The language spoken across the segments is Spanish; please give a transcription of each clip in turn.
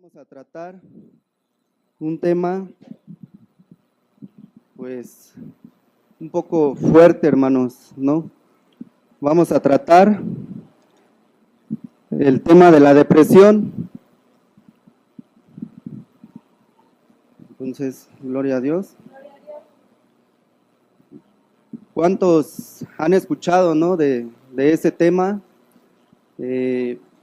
Vamos a tratar un tema, pues, un poco fuerte, hermanos, ¿no? Vamos a tratar el tema de la depresión. Entonces, gloria a Dios. ¿Cuántos han escuchado, no, de ese tema?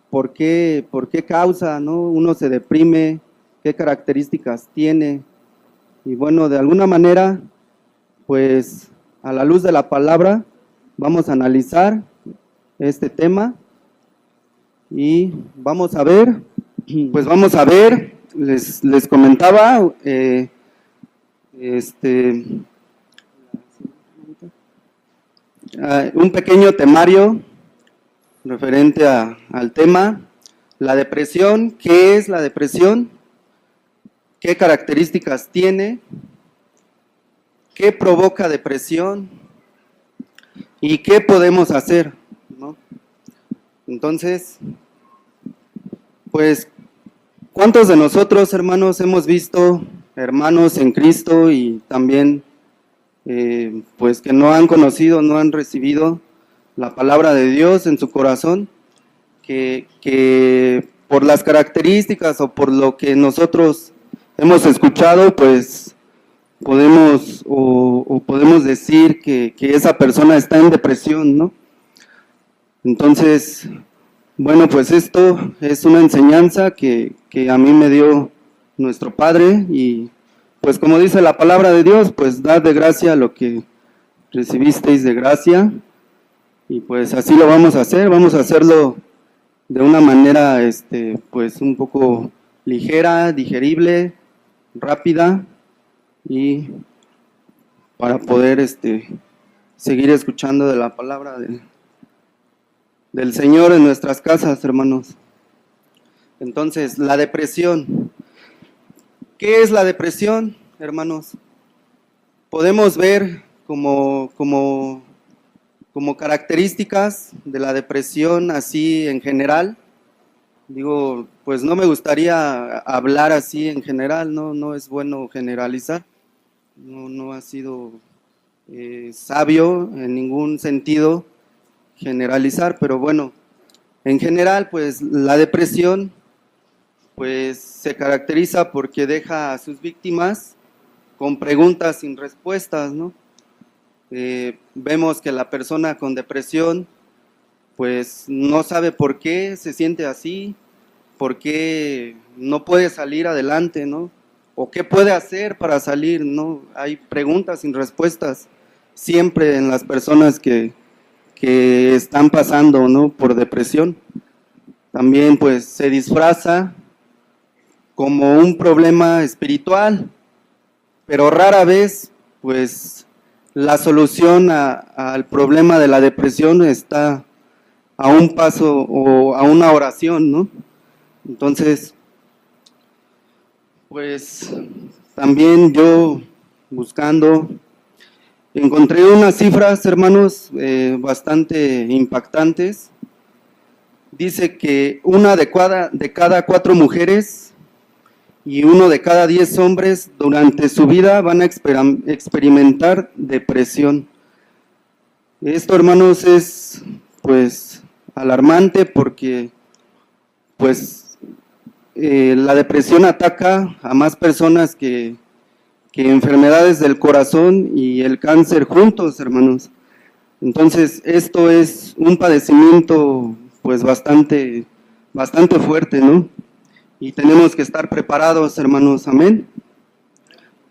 ¿Por qué causa, no? Uno se deprime, qué características tiene. Y bueno, de alguna manera, pues a la luz de la palabra, vamos a analizar este tema y vamos a ver, les comentaba, un pequeño temario referente al tema, la depresión. ¿Qué es la depresión? ¿Qué características tiene? ¿Qué provoca depresión? ¿Y qué podemos hacer? ¿No? Entonces, pues, ¿cuántos de nosotros, hermanos, hemos visto hermanos en Cristo y también, pues, que no han conocido, no han recibido la palabra de Dios en su corazón, que por las características o por lo que nosotros hemos escuchado, pues podemos podemos decir que esa persona está en depresión, ¿no? Entonces, bueno, pues esto es una enseñanza que a mí me dio nuestro Padre y pues como dice la palabra de Dios, pues dad de gracia lo que recibisteis de gracia. Y pues así lo vamos a hacerlo de una manera, pues un poco ligera, digerible, rápida y para poder, seguir escuchando de la palabra del Señor en nuestras casas, hermanos. Entonces, la depresión. ¿Qué es la depresión, hermanos? Podemos ver como características de la depresión así en general. Digo, pues no me gustaría hablar así en general, no es bueno generalizar, no ha sido sabio en ningún sentido generalizar, pero bueno, en general pues la depresión pues se caracteriza porque deja a sus víctimas con preguntas sin respuestas, ¿no? Vemos que la persona con depresión pues no sabe por qué se siente así, por qué no puede salir adelante, ¿no? O qué puede hacer para salir, ¿no? Hay preguntas sin respuestas siempre en las personas que están pasando, ¿no? Por depresión. También pues se disfraza como un problema espiritual, pero rara vez pues la solución al problema de la depresión está a un paso o a una oración, ¿no? Entonces, pues también yo buscando, encontré unas cifras, hermanos, bastante impactantes. Dice que una de cada 4 mujeres y 1 de cada 10 hombres durante su vida van a experimentar depresión. Esto, hermanos, es pues alarmante porque pues la depresión ataca a más personas que enfermedades del corazón y el cáncer juntos, hermanos. Entonces, esto es un padecimiento pues bastante fuerte, ¿no? Y tenemos que estar preparados, hermanos, amén,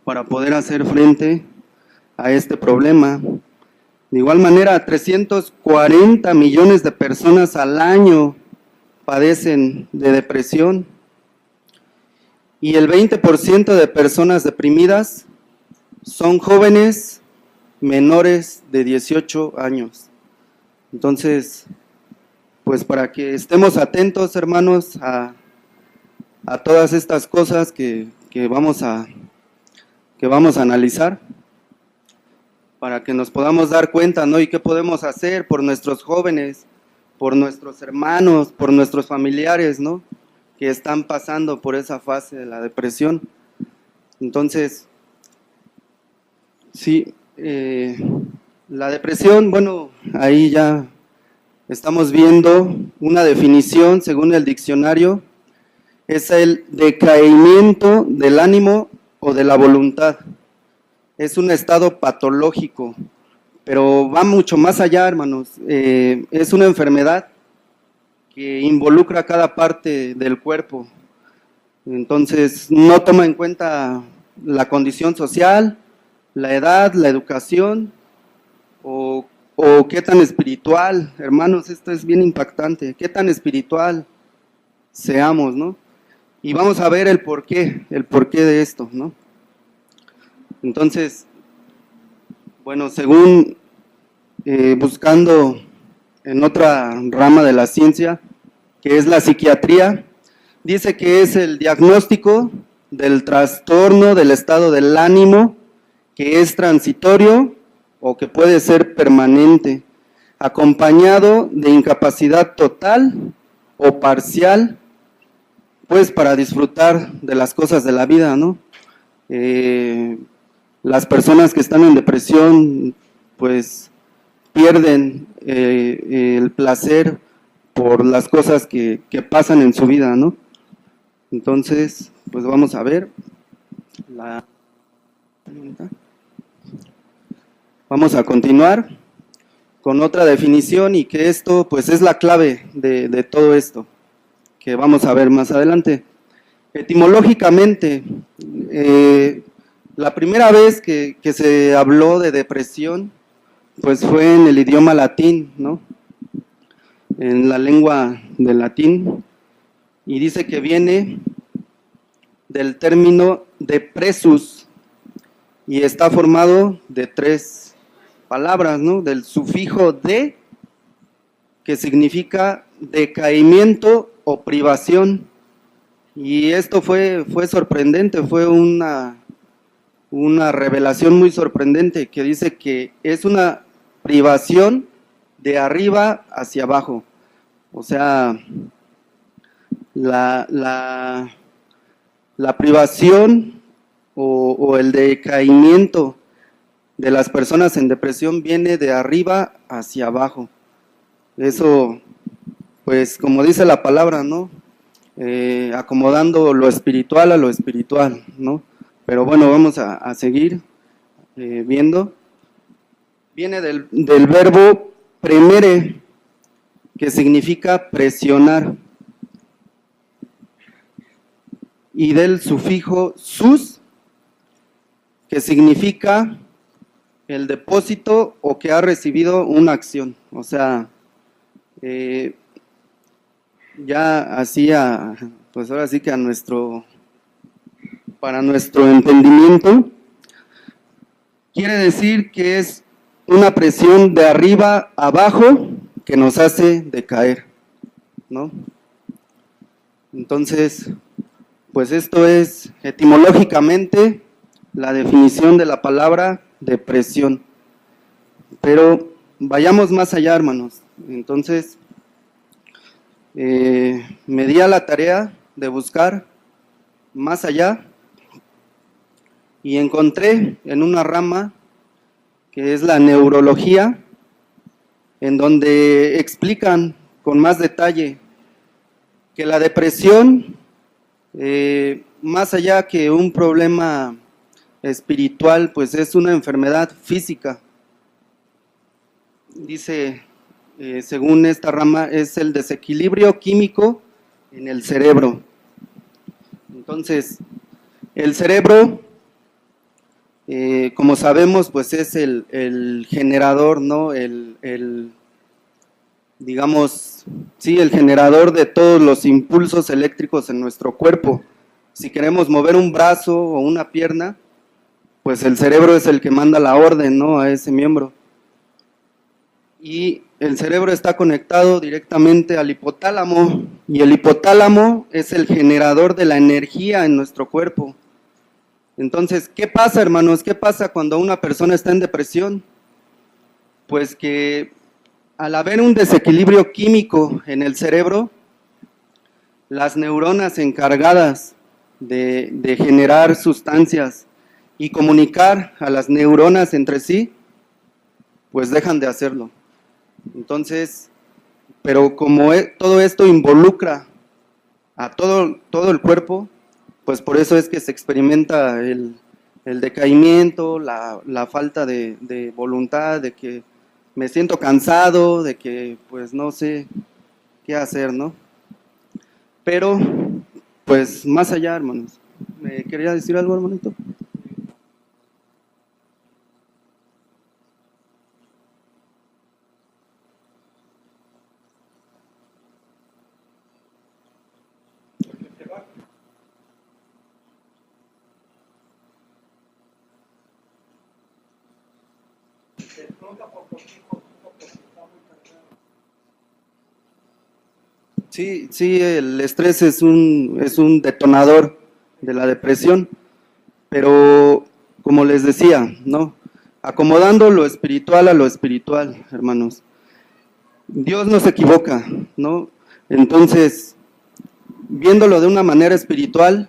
para poder hacer frente a este problema. De igual manera, 340 millones de personas al año padecen de depresión y el 20% de personas deprimidas son jóvenes menores de 18 años. Entonces, pues para que estemos atentos, hermanos, a todas estas cosas que vamos a analizar, para que nos podamos dar cuenta, ¿no? Y qué podemos hacer por nuestros jóvenes, por nuestros hermanos, por nuestros familiares, ¿no? que están pasando por esa fase de la depresión. Entonces, sí, la depresión, bueno, ahí ya estamos viendo una definición según el diccionario, es el decaimiento del ánimo o de la voluntad. Es un estado patológico, pero va mucho más allá, hermanos. Es una enfermedad que involucra cada parte del cuerpo. Entonces, no toma en cuenta la condición social, la edad, la educación o qué tan espiritual, hermanos, esto es bien impactante, qué tan espiritual seamos, ¿no? Y vamos a ver el porqué de esto, ¿no? Entonces, bueno, según buscando en otra rama de la ciencia, que es la psiquiatría, dice que es el diagnóstico del trastorno del estado del ánimo que es transitorio o que puede ser permanente, acompañado de incapacidad total o parcial, pues para disfrutar de las cosas de la vida, ¿no? Las personas que están en depresión, pues pierden el placer por las cosas que pasan en su vida, ¿no? Entonces, pues vamos a ver vamos a continuar con otra definición y que esto, pues es la clave de todo esto, que vamos a ver más adelante. Etimológicamente, la primera vez que se habló de depresión, pues fue en el idioma latín, ¿no? En la lengua del latín, y dice que viene del término depressus, y está formado de 3 palabras, ¿no? Del sufijo de, que significa decaimiento o privación, y esto fue sorprendente, fue una revelación muy sorprendente, que dice que es una privación de arriba hacia abajo, o sea, la privación o el decaimiento de las personas en depresión viene de arriba hacia abajo. Eso, pues como dice la palabra, ¿no? Acomodando lo espiritual a lo espiritual, ¿no? Pero bueno, vamos a seguir viendo. Viene del verbo premere, que significa presionar, y del sufijo sus, que significa el depósito o que ha recibido una acción. O sea, ya hacía, pues ahora sí que para nuestro entendimiento, quiere decir que es una presión de arriba a abajo que nos hace decaer, ¿no? Entonces, pues esto es etimológicamente la definición de la palabra depresión. Pero vayamos más allá, hermanos. Entonces, me di a la tarea de buscar más allá y encontré en una rama que es la neurología, en donde explican con más detalle que la depresión, más allá que un problema espiritual, pues es una enfermedad física. Dice, según esta rama, es el desequilibrio químico en el cerebro. Entonces, el cerebro, como sabemos, pues es el generador, ¿no? Digamos, sí, el generador de todos los impulsos eléctricos en nuestro cuerpo. Si queremos mover un brazo o una pierna, pues el cerebro es el que manda la orden, ¿no? A ese miembro. Y el cerebro está conectado directamente al hipotálamo, y el hipotálamo es el generador de la energía en nuestro cuerpo. Entonces, ¿qué pasa, hermanos? ¿Qué pasa cuando una persona está en depresión? Pues que al haber un desequilibrio químico en el cerebro, las neuronas encargadas de generar sustancias y comunicar a las neuronas entre sí, pues dejan de hacerlo. Entonces, pero como todo esto involucra a todo el cuerpo, pues por eso es que se experimenta el decaimiento, la falta de voluntad, de que me siento cansado, de que pues no sé qué hacer, ¿no? Pero, pues más allá, hermanos. ¿Me quería decir algo, hermanito? Sí, sí, el estrés es un detonador de la depresión, pero como les decía, ¿no? Acomodando lo espiritual a lo espiritual, hermanos. Dios no se equivoca, ¿no? Entonces, viéndolo de una manera espiritual,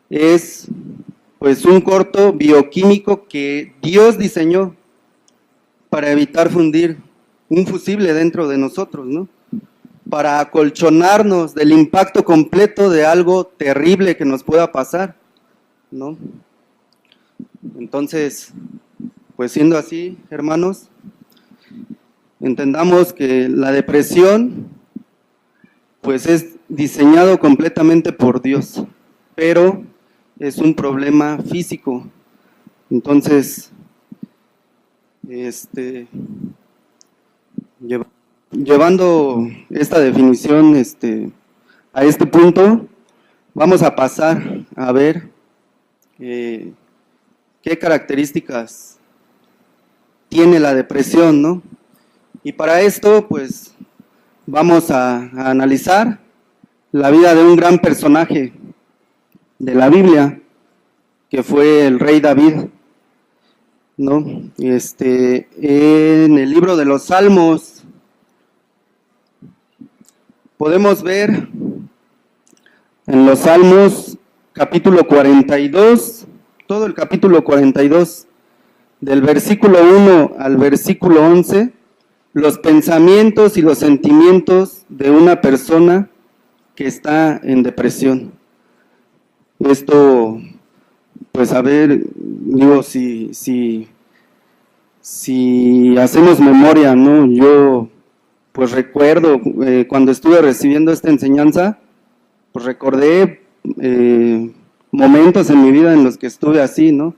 es pues un corto bioquímico que Dios diseñó para evitar fundir un fusible dentro de nosotros, ¿no? Para acolchonarnos del impacto completo de algo terrible que nos pueda pasar, ¿no? Entonces, pues siendo así, hermanos, entendamos que la depresión, pues es diseñado completamente por Dios, pero es un problema físico. Entonces, llevando esta definición a este punto, vamos a pasar a ver qué características tiene la depresión, ¿no? Y para esto, pues, vamos a analizar la vida de un gran personaje de la Biblia, que fue el rey David, ¿no? En el libro de los Salmos podemos ver en los Salmos capítulo 42, todo el capítulo 42, del versículo 1 al versículo 11, los pensamientos y los sentimientos de una persona que está en depresión. Esto, pues a ver, digo, si hacemos memoria, ¿no? Yo, pues recuerdo, cuando estuve recibiendo esta enseñanza, pues recordé momentos en mi vida en los que estuve así, ¿no?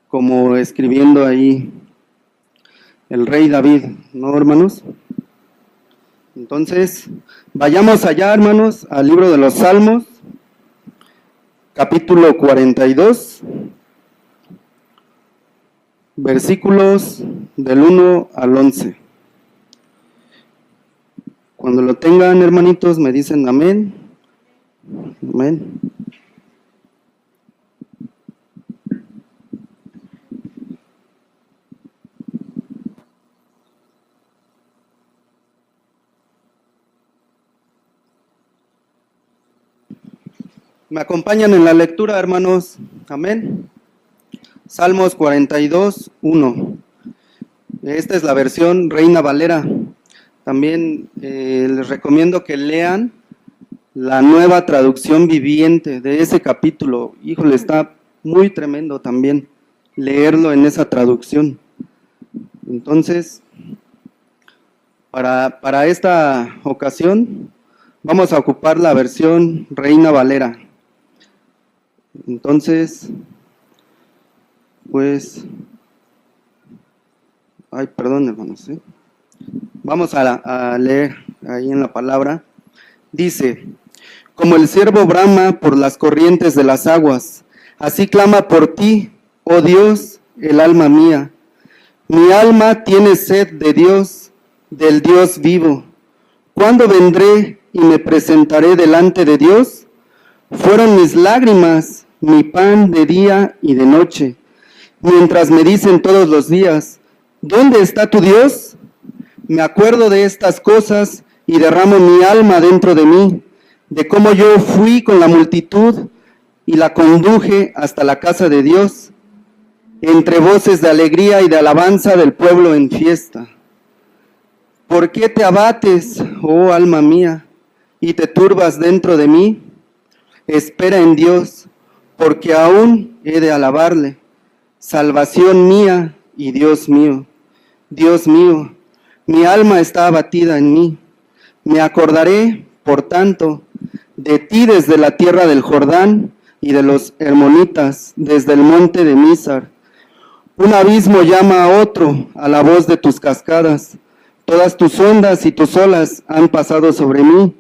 Como escribiendo ahí el rey David, ¿no, hermanos? Entonces, vayamos allá, hermanos, al libro de los Salmos, capítulo 42, versículos del 1 al 11. Cuando lo tengan, hermanitos, me dicen amén. Amén. ¿Me acompañan en la lectura, hermanos? Amén. Salmos 42, 1. Esta es la versión Reina Valera. También les recomiendo que lean la nueva traducción viviente de ese capítulo. Híjole, está muy tremendo también leerlo en esa traducción. Entonces, para esta ocasión, vamos a ocupar la versión Reina Valera. Entonces, pues, ay, perdón, hermanos, vamos a leer ahí en la palabra. Dice: como el ciervo brama por las corrientes de las aguas, así clama por ti, oh Dios, el alma mía. Mi alma tiene sed de Dios, del Dios vivo. ¿Cuándo vendré y me presentaré delante de Dios? Fueron mis lágrimas mi pan de día y de noche, mientras me dicen todos los días: ¿dónde está tu Dios? Me acuerdo de estas cosas y derramo mi alma dentro de mí. de cómo yo fui con la multitud y la conduje hasta la casa de Dios, entre voces de alegría y de alabanza del pueblo en fiesta. ¿Por qué te abates, oh alma mía, y te turbas dentro de mí? Espera en Dios, porque aún he de alabarle, salvación mía y Dios mío. Dios mío, mi alma está abatida en mí. Me acordaré, por tanto, de ti desde la tierra del Jordán y de los hermonitas, desde el monte de Mizar. Un abismo llama a otro a la voz de tus cascadas. Todas tus ondas y tus olas han pasado sobre mí,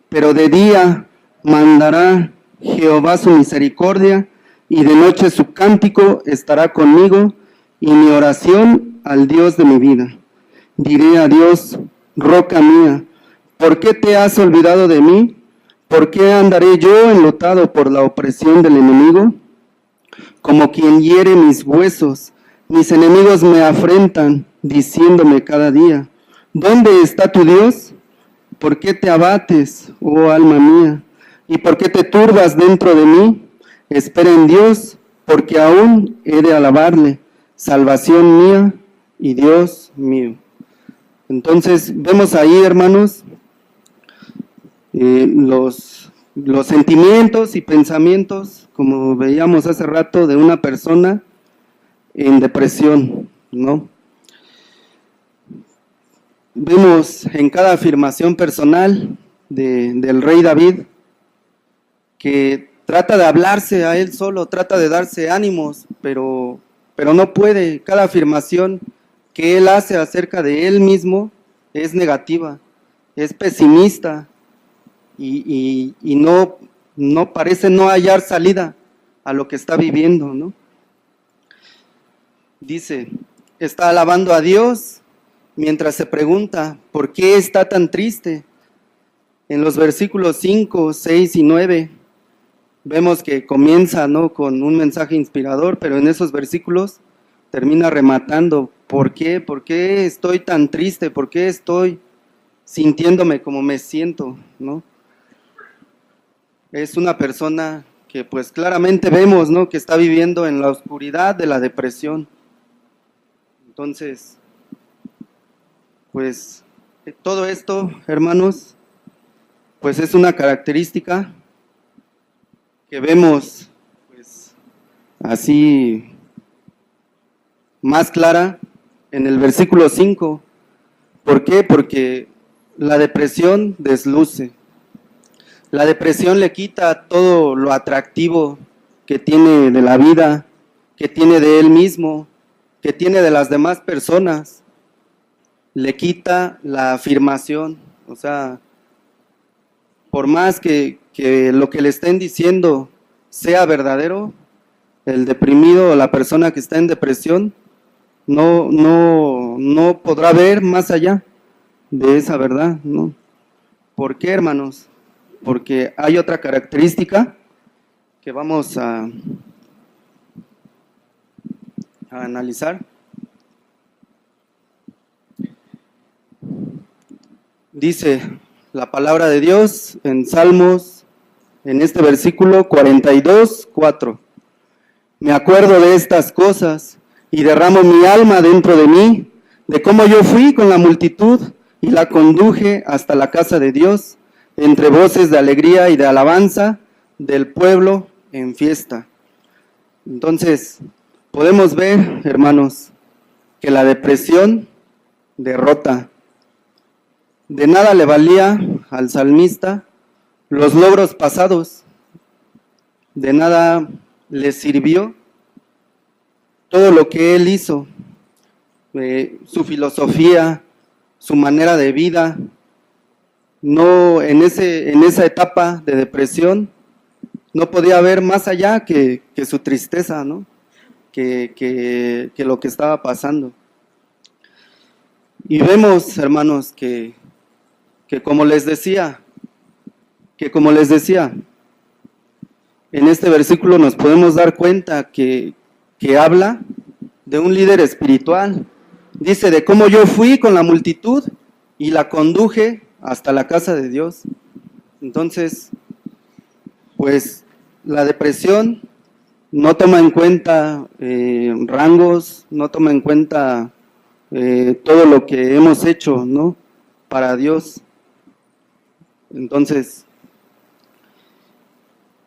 pero de día mandará Jehová su misericordia, y de noche su cántico estará conmigo, y mi oración al Dios de mi vida. Diré a Dios, roca mía, ¿por qué te has olvidado de mí? ¿Por qué andaré yo enlutado por la opresión del enemigo? Como quien hiere mis huesos, mis enemigos me afrentan, diciéndome cada día, ¿dónde está tu Dios? ¿Por qué te abates, oh alma mía? ¿Y por qué te turbas dentro de mí? Espera en Dios, porque aún he de alabarle, salvación mía y Dios mío. Entonces, vemos ahí, hermanos, los sentimientos y pensamientos, como veíamos hace rato, de una persona en depresión, ¿no? Vemos en cada afirmación personal del rey David que trata de hablarse a él solo, trata de darse ánimos, pero no puede. Cada afirmación que él hace acerca de él mismo es negativa, es pesimista y no parece no hallar salida a lo que está viviendo, ¿no? Dice, está alabando a Dios mientras se pregunta, ¿por qué está tan triste? En los versículos 5, 6 y 9, vemos que comienza, ¿no?, con un mensaje inspirador, pero en esos versículos termina rematando, ¿por qué? ¿Por qué estoy tan triste? ¿Por qué estoy sintiéndome como me siento, ¿no? Es una persona que pues claramente vemos, ¿no?, que está viviendo en la oscuridad de la depresión. Entonces, pues todo esto, hermanos, pues es una característica que vemos pues así más clara en el versículo 5. ¿Por qué? Porque la depresión desluce. La depresión le quita todo lo atractivo que tiene de la vida, que tiene de él mismo, que tiene de las demás personas. Le quita la afirmación, o sea, por más que lo que le estén diciendo sea verdadero, el deprimido o la persona que está en depresión no podrá ver más allá de esa verdad, ¿no? ¿Por qué, hermanos? Porque hay otra característica que vamos a analizar. Dice la palabra de Dios en Salmos, en este versículo 42, 4. Me acuerdo de estas cosas y derramo mi alma dentro de mí, de cómo yo fui con la multitud y la conduje hasta la casa de Dios, entre voces de alegría y de alabanza del pueblo en fiesta. Entonces, podemos ver, hermanos, que la depresión derrota. De nada le valía al salmista los logros pasados, de nada le sirvió todo lo que él hizo, su filosofía, su manera de vida. No, en esa etapa de depresión no podía ver más allá que su tristeza, ¿no? Que lo que estaba pasando. Y vemos, hermanos, que como les decía, en este versículo nos podemos dar cuenta que habla de un líder espiritual. Dice, de cómo yo fui con la multitud y la conduje hasta la casa de Dios. Entonces, pues la depresión no toma en cuenta rangos, no toma en cuenta todo lo que hemos hecho, ¿no? Para Dios. Entonces,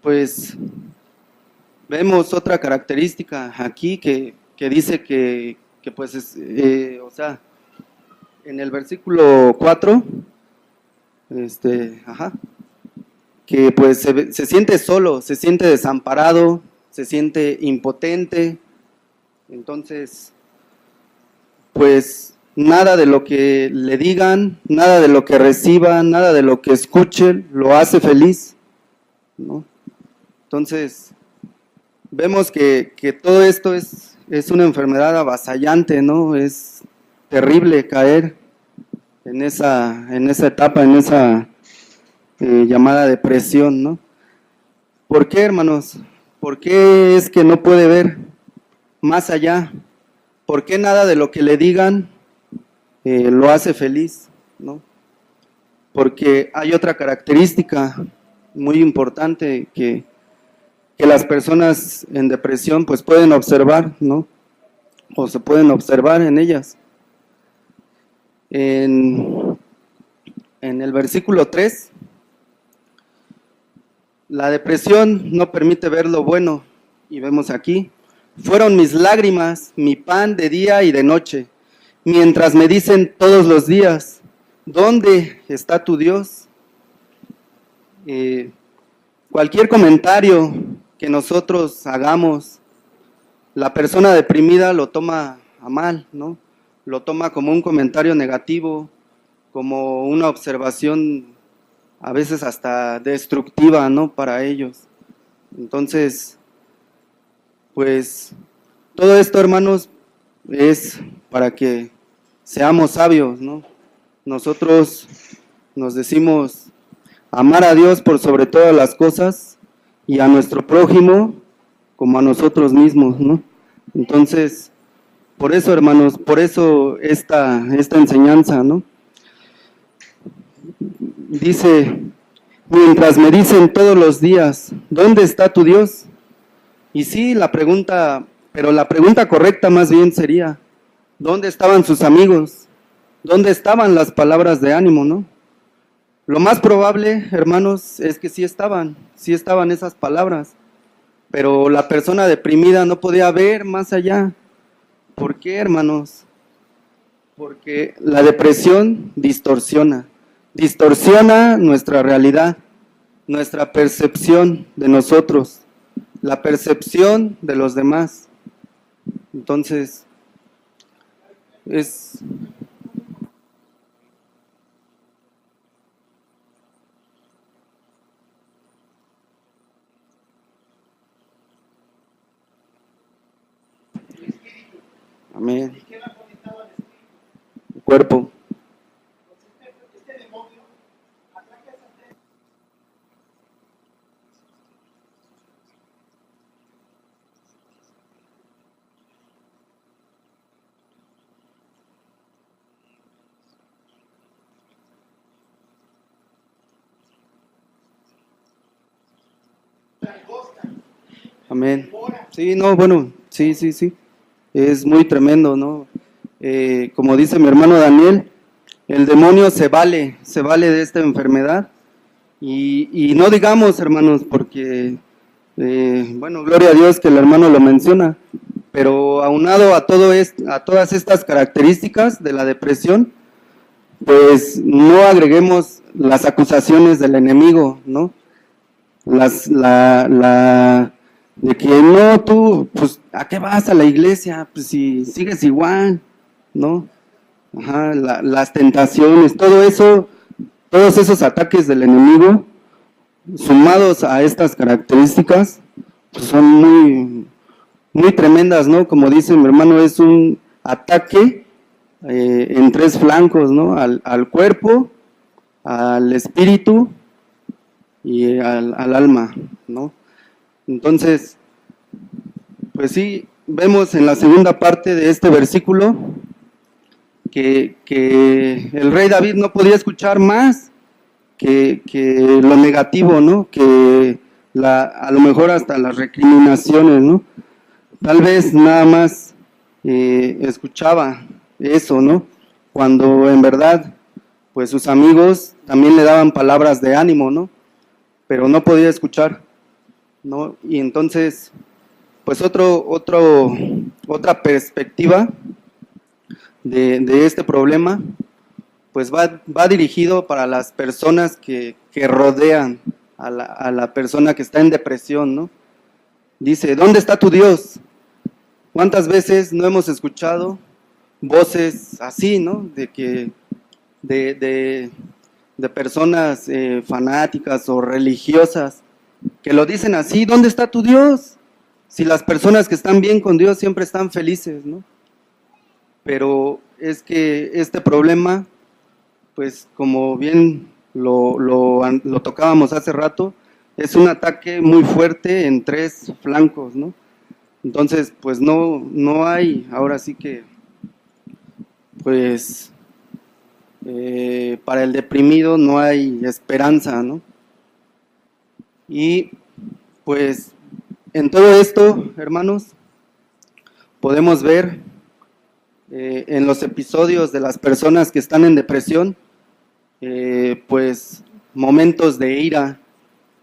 pues vemos otra característica aquí que dice que pues, o sea, en el versículo 4, que pues se siente solo, se siente desamparado, se siente impotente. Entonces, pues nada de lo que le digan, nada de lo que reciba, nada de lo que escuche lo hace feliz, ¿no? Entonces, vemos que todo esto es una enfermedad avasallante, ¿no? Es terrible caer en esa etapa, en esa llamada depresión, ¿no? ¿Por qué, hermanos? ¿Por qué es que no puede ver más allá? ¿Por qué nada de lo que le digan lo hace feliz, ¿no? Porque hay otra característica muy importante que las personas en depresión pues pueden observar, ¿no? O se pueden observar en ellas. En el versículo 3, la depresión no permite ver lo bueno, y vemos aquí, fueron mis lágrimas, mi pan de día y de noche, mientras me dicen todos los días, ¿dónde está tu Dios? Cualquier comentario que nosotros hagamos, la persona deprimida lo toma a mal, ¿no? Lo toma como un comentario negativo, como una observación a veces hasta destructiva, ¿no? Para ellos. Entonces, pues, todo esto, hermanos, es para que seamos sabios, ¿no? Nosotros nos decimos amar a Dios por sobre todas las cosas y a nuestro prójimo como a nosotros mismos, ¿no? Entonces, por eso, hermanos, por eso esta enseñanza, ¿no? Dice, mientras me dicen todos los días, ¿dónde está tu Dios? Y sí, pero la pregunta correcta más bien sería, ¿dónde estaban sus amigos? ¿Dónde estaban las palabras de ánimo, no? Lo más probable, hermanos, es que sí estaban esas palabras, pero la persona deprimida no podía ver más allá. ¿Por qué, hermanos? Porque la depresión distorsiona nuestra realidad, nuestra percepción de nosotros, la percepción de los demás. Entonces, es... Amén. El cuerpo. Amén. Sí, no, bueno, sí. Es muy tremendo, ¿no? Como dice mi hermano Daniel, el demonio se vale de esta enfermedad. Y no digamos, hermanos, porque, bueno, gloria a Dios que el hermano lo menciona, pero aunado a todas estas características de la depresión, pues no agreguemos las acusaciones del enemigo, ¿no? De que no, tú, pues, ¿a qué vas a la iglesia? Pues si sigues igual, ¿no? Ajá, las tentaciones, todo eso, todos esos ataques del enemigo, sumados a estas características, pues son muy tremendas, ¿no? Como dice mi hermano, es un ataque en tres flancos, ¿no? Al cuerpo, al espíritu y al alma, ¿no? Entonces, pues sí, vemos en la segunda parte de este versículo que el rey David no podía escuchar más que lo negativo, ¿no? Que a lo mejor hasta las recriminaciones, ¿no? Tal vez nada más escuchaba eso, ¿no? Cuando en verdad, pues sus amigos también le daban palabras de ánimo, ¿no? Pero no podía escuchar, ¿no? Y entonces, pues otra perspectiva de este problema, pues va dirigido para las personas que rodean a la persona que está en depresión, ¿no? Dice, ¿dónde está tu Dios? ¿Cuántas veces no hemos escuchado voces así, ¿no? De personas fanáticas o religiosas que lo dicen así, ¿dónde está tu Dios? Si las personas que están bien con Dios siempre están felices, ¿no? Pero es que este problema, pues como bien lo tocábamos hace rato, es un ataque muy fuerte en 3 flancos, ¿no? Entonces, pues no hay, ahora sí que, pues, para el deprimido no hay esperanza, ¿no? Y pues en todo esto, hermanos, podemos ver en los episodios de las personas que están en depresión, pues momentos de ira,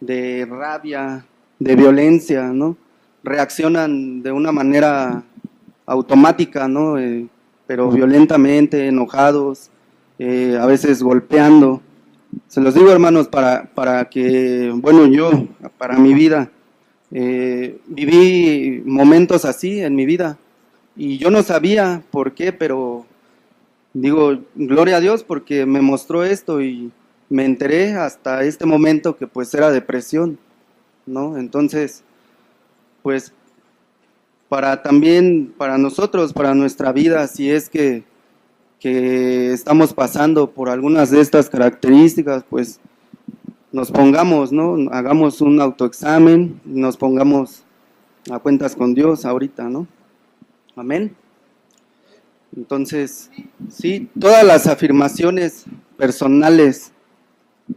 de rabia, de violencia, ¿no? Reaccionan de una manera automática, ¿no? Pero violentamente, enojados, a veces golpeando. Se los digo, hermanos, para que, bueno, yo, para mi vida, viví momentos así en mi vida y yo no sabía por qué, pero digo, gloria a Dios porque me mostró esto y me enteré hasta este momento que pues era depresión, ¿no? Entonces, pues para nosotros, para nuestra vida, si es que estamos pasando por algunas de estas características, pues nos pongamos, ¿no? Hagamos un autoexamen, nos pongamos a cuentas con Dios ahorita, ¿no? Amén. Entonces, sí, todas las afirmaciones personales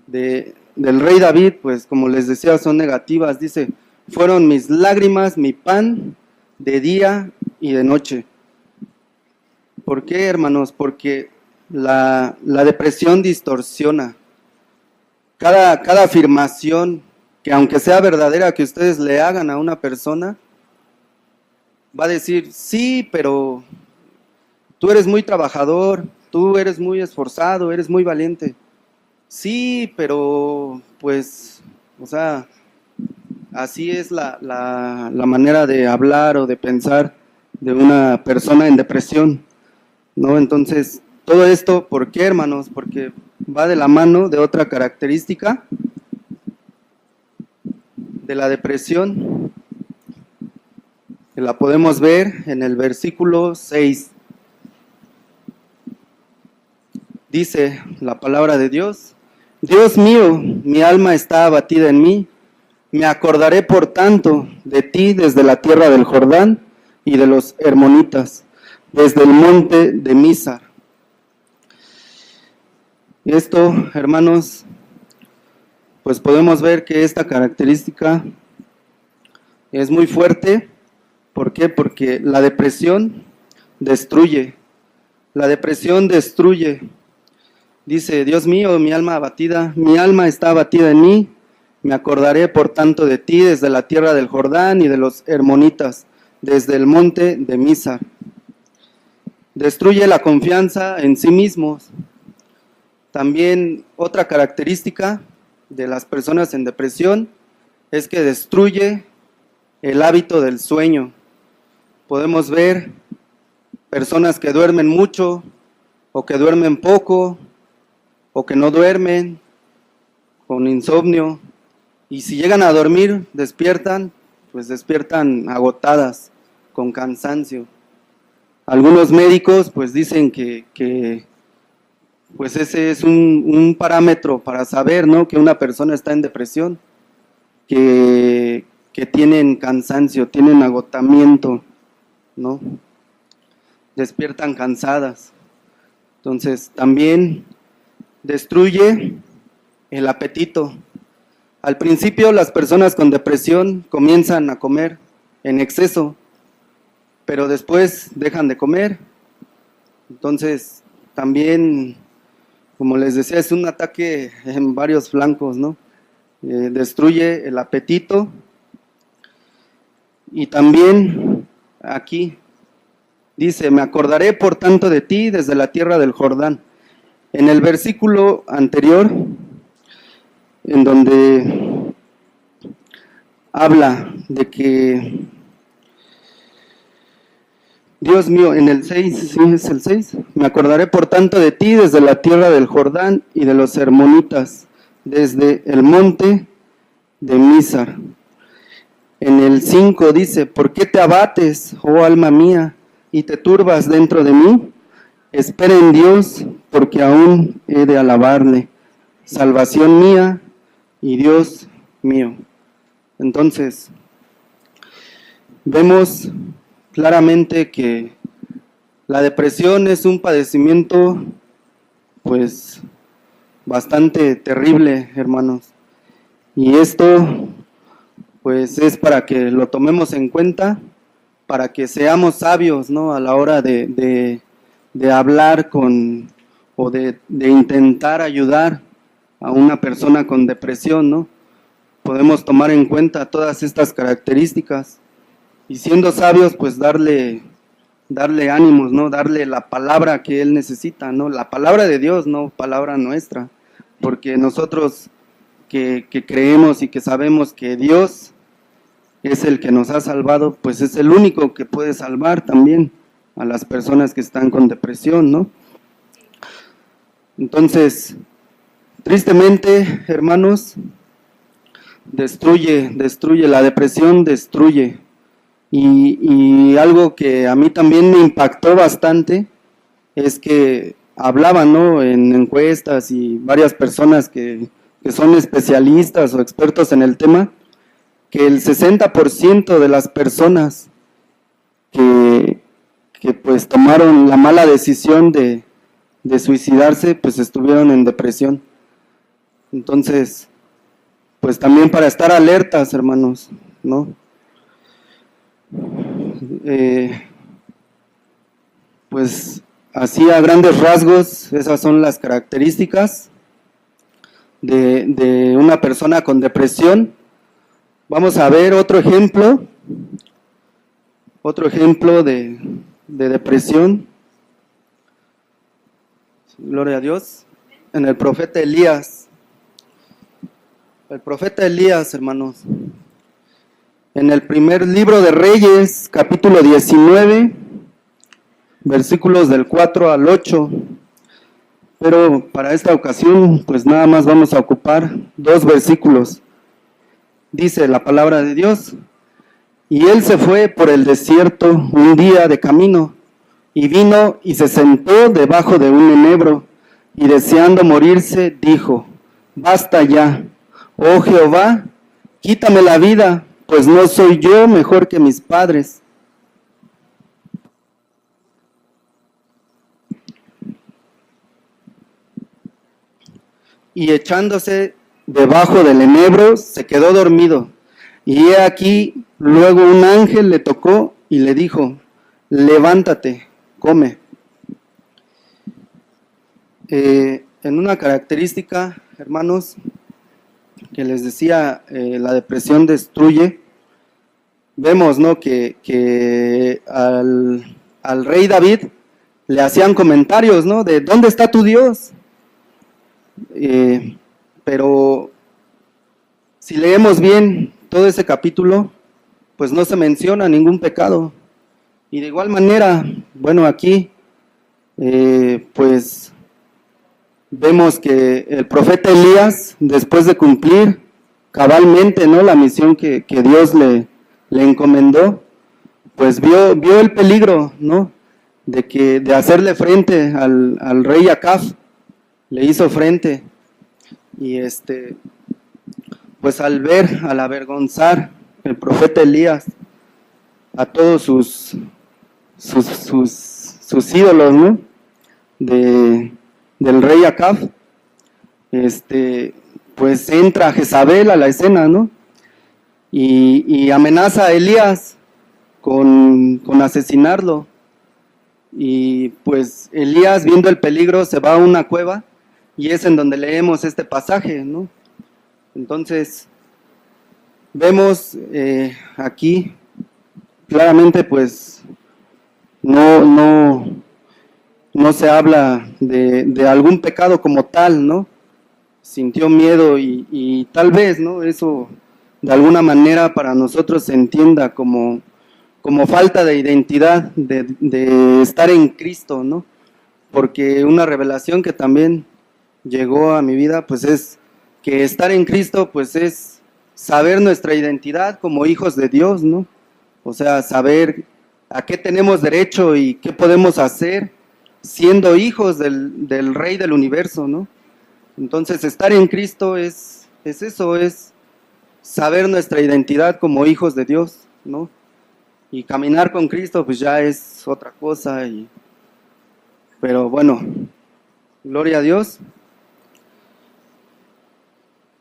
del rey David, pues como les decía, son negativas. Dice, fueron mis lágrimas, mi pan de día y de noche. ¿Por qué, hermanos? Porque la depresión distorsiona. Cada afirmación que aunque sea verdadera que ustedes le hagan a una persona, va a decir, sí, pero tú eres muy trabajador, tú eres muy esforzado, eres muy valiente. Sí, pero pues, o sea, así es la manera de hablar o de pensar de una persona en depresión, ¿no? Entonces, todo esto, ¿por qué, hermanos? Porque va de la mano de otra característica de la depresión, que la podemos ver en el versículo 6. Dice la palabra de Dios, Dios mío, mi alma está abatida en mí, me acordaré por tanto de ti desde la tierra del Jordán y de los hermonitas, desde el monte de Misar. Esto, hermanos, pues podemos ver que esta característica es muy fuerte. ¿Por qué? Porque la depresión destruye. La depresión destruye. Dice, Dios mío, mi alma abatida, mi alma está abatida en mí, me acordaré por tanto de ti desde la tierra del Jordán y de los hermonitas, desde el monte de Misar. Destruye la confianza en sí mismos. También otra característica de las personas en depresión es que destruye el hábito del sueño. Podemos ver personas que duermen mucho o que duermen poco o que no duermen con insomnio y si llegan a dormir despiertan, pues despiertan agotadas, con cansancio. Algunos médicos pues dicen que pues ese es un parámetro para saber, ¿no?, que una persona está en depresión, que tienen cansancio, tienen agotamiento, ¿no? Despiertan cansadas. Entonces, también destruye el apetito. Al principio las personas con depresión comienzan a comer en exceso, pero después dejan de comer. Entonces, también, como les decía, es un ataque en varios flancos, ¿no? Destruye el apetito. Y también aquí dice, me acordaré por tanto de ti desde la tierra del Jordán. En el versículo anterior, en donde habla de que, Dios mío, en el 6, ¿sí es el 6? Me acordaré por tanto de ti desde la tierra del Jordán y de los hermonitas, desde el monte de Mizar. En el 5 dice, ¿por qué te abates, oh alma mía, y te turbas dentro de mí? Espera en Dios, porque aún he de alabarle, salvación mía y Dios mío. Entonces, vemos claramente que la depresión es un padecimiento, pues, bastante terrible, hermanos. Y esto, pues, es para que lo tomemos en cuenta, para que seamos sabios, ¿no? A la hora de hablar con, o de intentar ayudar a una persona con depresión, ¿no? Podemos tomar en cuenta todas estas características y siendo sabios, pues darle ánimos, ¿no? Darle la palabra que él necesita, ¿no? La palabra de Dios, no palabra nuestra, porque nosotros que creemos y que sabemos que Dios es el que nos ha salvado, pues es el único que puede salvar también a las personas que están con depresión, ¿no? Entonces, tristemente, hermanos, destruye, la depresión destruye. Y algo que a mí también me impactó bastante es que hablaban, ¿no? En encuestas y varias personas que son especialistas o expertos en el tema, que el 60% de las personas que pues tomaron la mala decisión de suicidarse, pues estuvieron en depresión. Entonces, pues también para estar alertas, hermanos, ¿no? Pues así a grandes rasgos, esas son las características de una persona con depresión. Vamos a ver otro ejemplo de depresión. Gloria a Dios. En el profeta Elías. El profeta Elías, hermanos. En el primer libro de Reyes, capítulo 19, versículos del 4 al 8. Pero para esta ocasión, pues nada más vamos a ocupar 2 versículos. Dice la palabra de Dios: y él se fue por el desierto un día de camino, y vino y se sentó debajo de un enebro, y deseando morirse, dijo: basta ya, oh Jehová, quítame la vida, pues no soy yo mejor que mis padres. Y echándose debajo del enebro, se quedó dormido. Y he aquí, luego un ángel le tocó y le dijo: levántate, come. En una característica, hermanos, que les decía, la depresión destruye, vemos, ¿no? que al rey David le hacían comentarios, ¿no? De ¿dónde está tu Dios? Pero si leemos bien todo ese capítulo, pues no se menciona ningún pecado. Y de igual manera, bueno, aquí pues vemos que el profeta Elías, después de cumplir cabalmente, ¿no?, la misión que Dios le encomendó, pues vio el peligro, ¿no?, de hacerle frente al rey Acab. Le hizo frente y pues al avergonzar el profeta Elías a todos sus ídolos, ¿no?, del rey Acab, pues entra Jezabel a la escena, ¿no? Y amenaza a Elías con asesinarlo. Y pues Elías, viendo el peligro, se va a una cueva y es en donde leemos este pasaje, ¿no? Entonces, vemos aquí claramente, pues, no se habla de algún pecado como tal, ¿no? Sintió miedo y tal vez, ¿no? Eso de alguna manera para nosotros se entienda como falta de identidad, de estar en Cristo, ¿no? Porque una revelación que también llegó a mi vida, pues es que estar en Cristo, pues es saber nuestra identidad como hijos de Dios, ¿no? O sea, saber a qué tenemos derecho y qué podemos hacer siendo hijos del Rey del universo, ¿no? Entonces, estar en Cristo es eso, es saber nuestra identidad como hijos de Dios, ¿no? Y caminar con Cristo, pues ya es otra cosa. Pero bueno, gloria a Dios.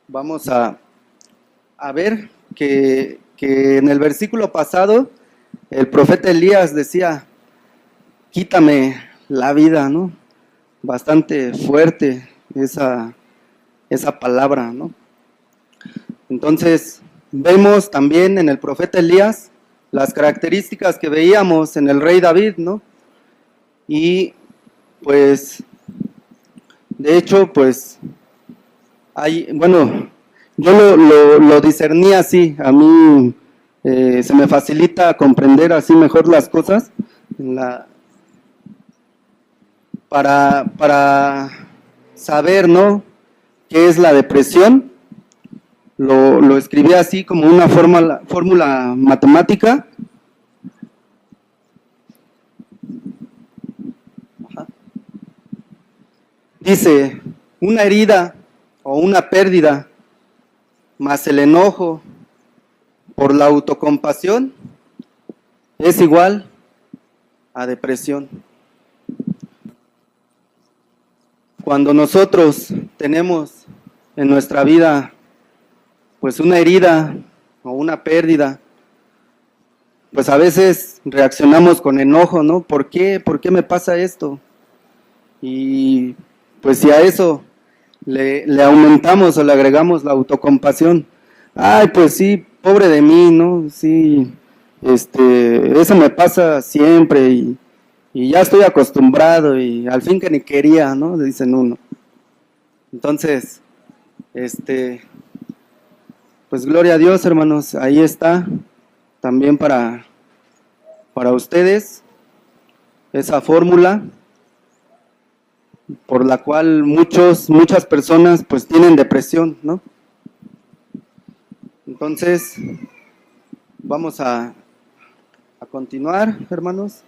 Vamos a ver que en el versículo pasado el profeta Elías decía, quítame la vida, ¿no? Bastante fuerte esa palabra, ¿no? Entonces, vemos también en el profeta Elías las características que veíamos en el rey David, ¿no? Y pues, de hecho, pues, bueno, yo lo discerní así, a mí se me facilita comprender así mejor las cosas para saber, ¿no? ¿Qué es la depresión? Lo escribí así como una fórmula matemática. Dice, una herida o una pérdida más el enojo por la autocompasión es igual a depresión. Cuando nosotros tenemos en nuestra vida pues una herida o una pérdida, pues a veces reaccionamos con enojo, ¿no? ¿Por qué? ¿Por qué me pasa esto? Y pues si a eso le aumentamos o le agregamos la autocompasión, ay, pues sí, pobre de mí, ¿no? Sí, eso me pasa siempre y ya estoy acostumbrado y al fin que ni quería, ¿no? Dicen uno. Entonces, pues gloria a Dios, hermanos, ahí está también para ustedes esa fórmula por la cual muchas personas pues tienen depresión, ¿no? Entonces, vamos a continuar, hermanos.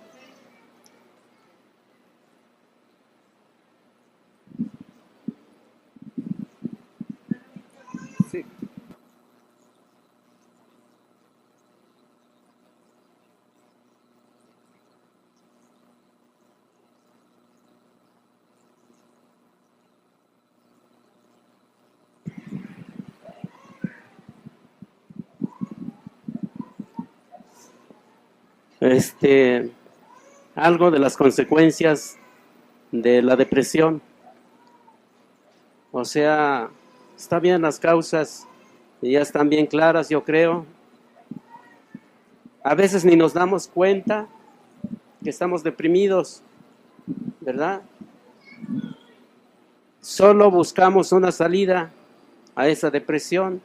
Sí. Algo de las consecuencias de la depresión. O sea, está bien las causas, ya están bien claras, yo creo. A veces ni nos damos cuenta que estamos deprimidos, ¿verdad? Solo buscamos una salida a esa depresión.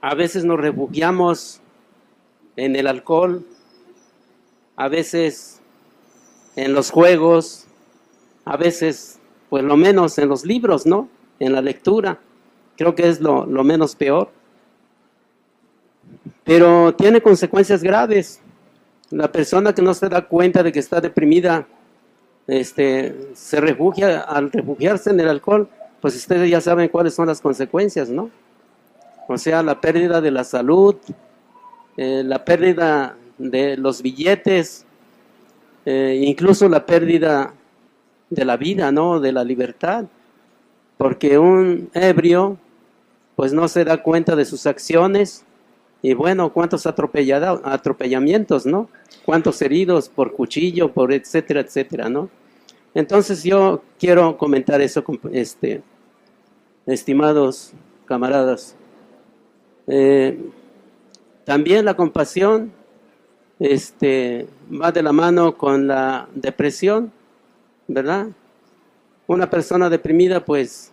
A veces nos refugiamos en el alcohol, a veces en los juegos, a veces, pues lo menos en los libros, ¿no? En la lectura. Creo que es lo menos peor. Pero tiene consecuencias graves. La persona que no se da cuenta de que está deprimida, se refugia, al refugiarse en el alcohol, pues ustedes ya saben cuáles son las consecuencias, ¿no? O sea, la pérdida de la salud, la pérdida de los billetes, incluso la pérdida de la vida, ¿no? De la libertad. Porque un ebrio pues no se da cuenta de sus acciones. Y bueno, cuántos atropellamientos, ¿no? Cuántos heridos por cuchillo, por etcétera, etcétera, ¿no? Entonces yo quiero comentar eso, estimados camaradas. También la compasión va de la mano con la depresión, ¿verdad? Una persona deprimida pues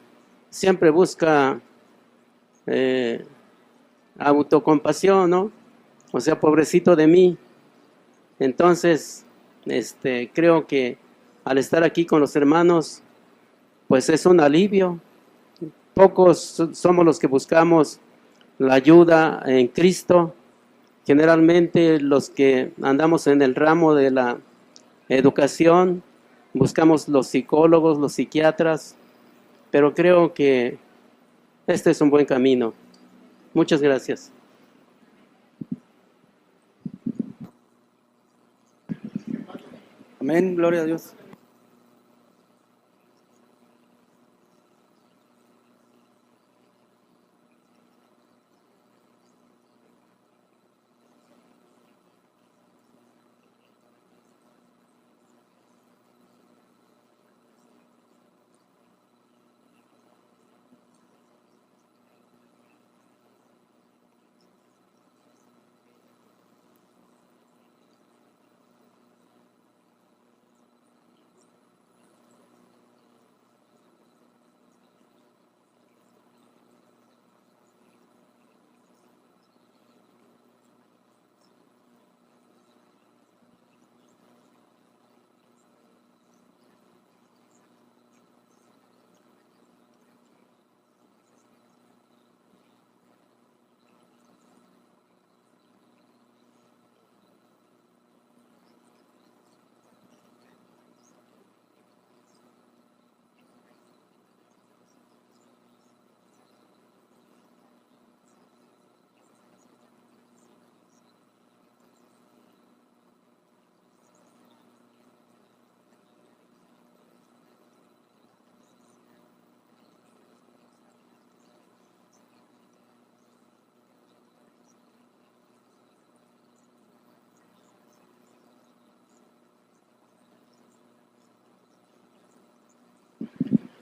siempre busca autocompasión, ¿no? O sea, pobrecito de mí. Entonces, creo que al estar aquí con los hermanos, pues es un alivio. Pocos somos los que buscamos la ayuda en Cristo. Generalmente los que andamos en el ramo de la educación, buscamos los psicólogos, los psiquiatras, pero creo que este es un buen camino. Muchas gracias. Amén, gloria a Dios.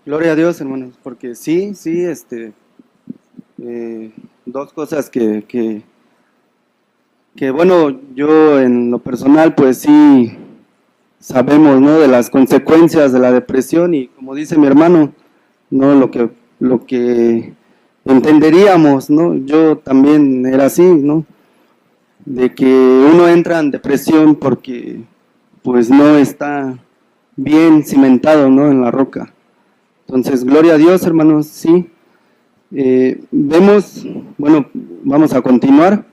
Gloria a Dios, hermanos, porque sí, dos cosas que bueno, yo en lo personal, pues sí sabemos, ¿no? De las consecuencias de la depresión y como dice mi hermano, ¿no? Lo que entenderíamos, ¿no? Yo también era así, ¿no? De que uno entra en depresión porque pues no está bien cimentado, ¿no? En la roca. Entonces, gloria a Dios, hermanos, sí. Vemos, bueno, vamos a continuar.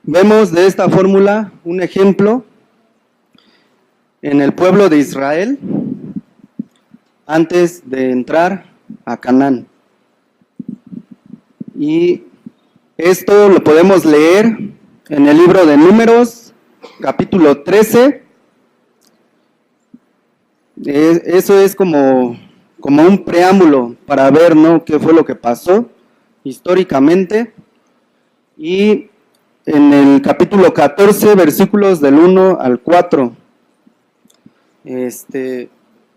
Vemos de esta fórmula un ejemplo en el pueblo de Israel antes de entrar a Canaán. Y esto lo podemos leer en el libro de Números, capítulo 13. Eso es como un preámbulo para ver, ¿no? Qué fue lo que pasó históricamente. Y en el capítulo 14, versículos del 1 al 4,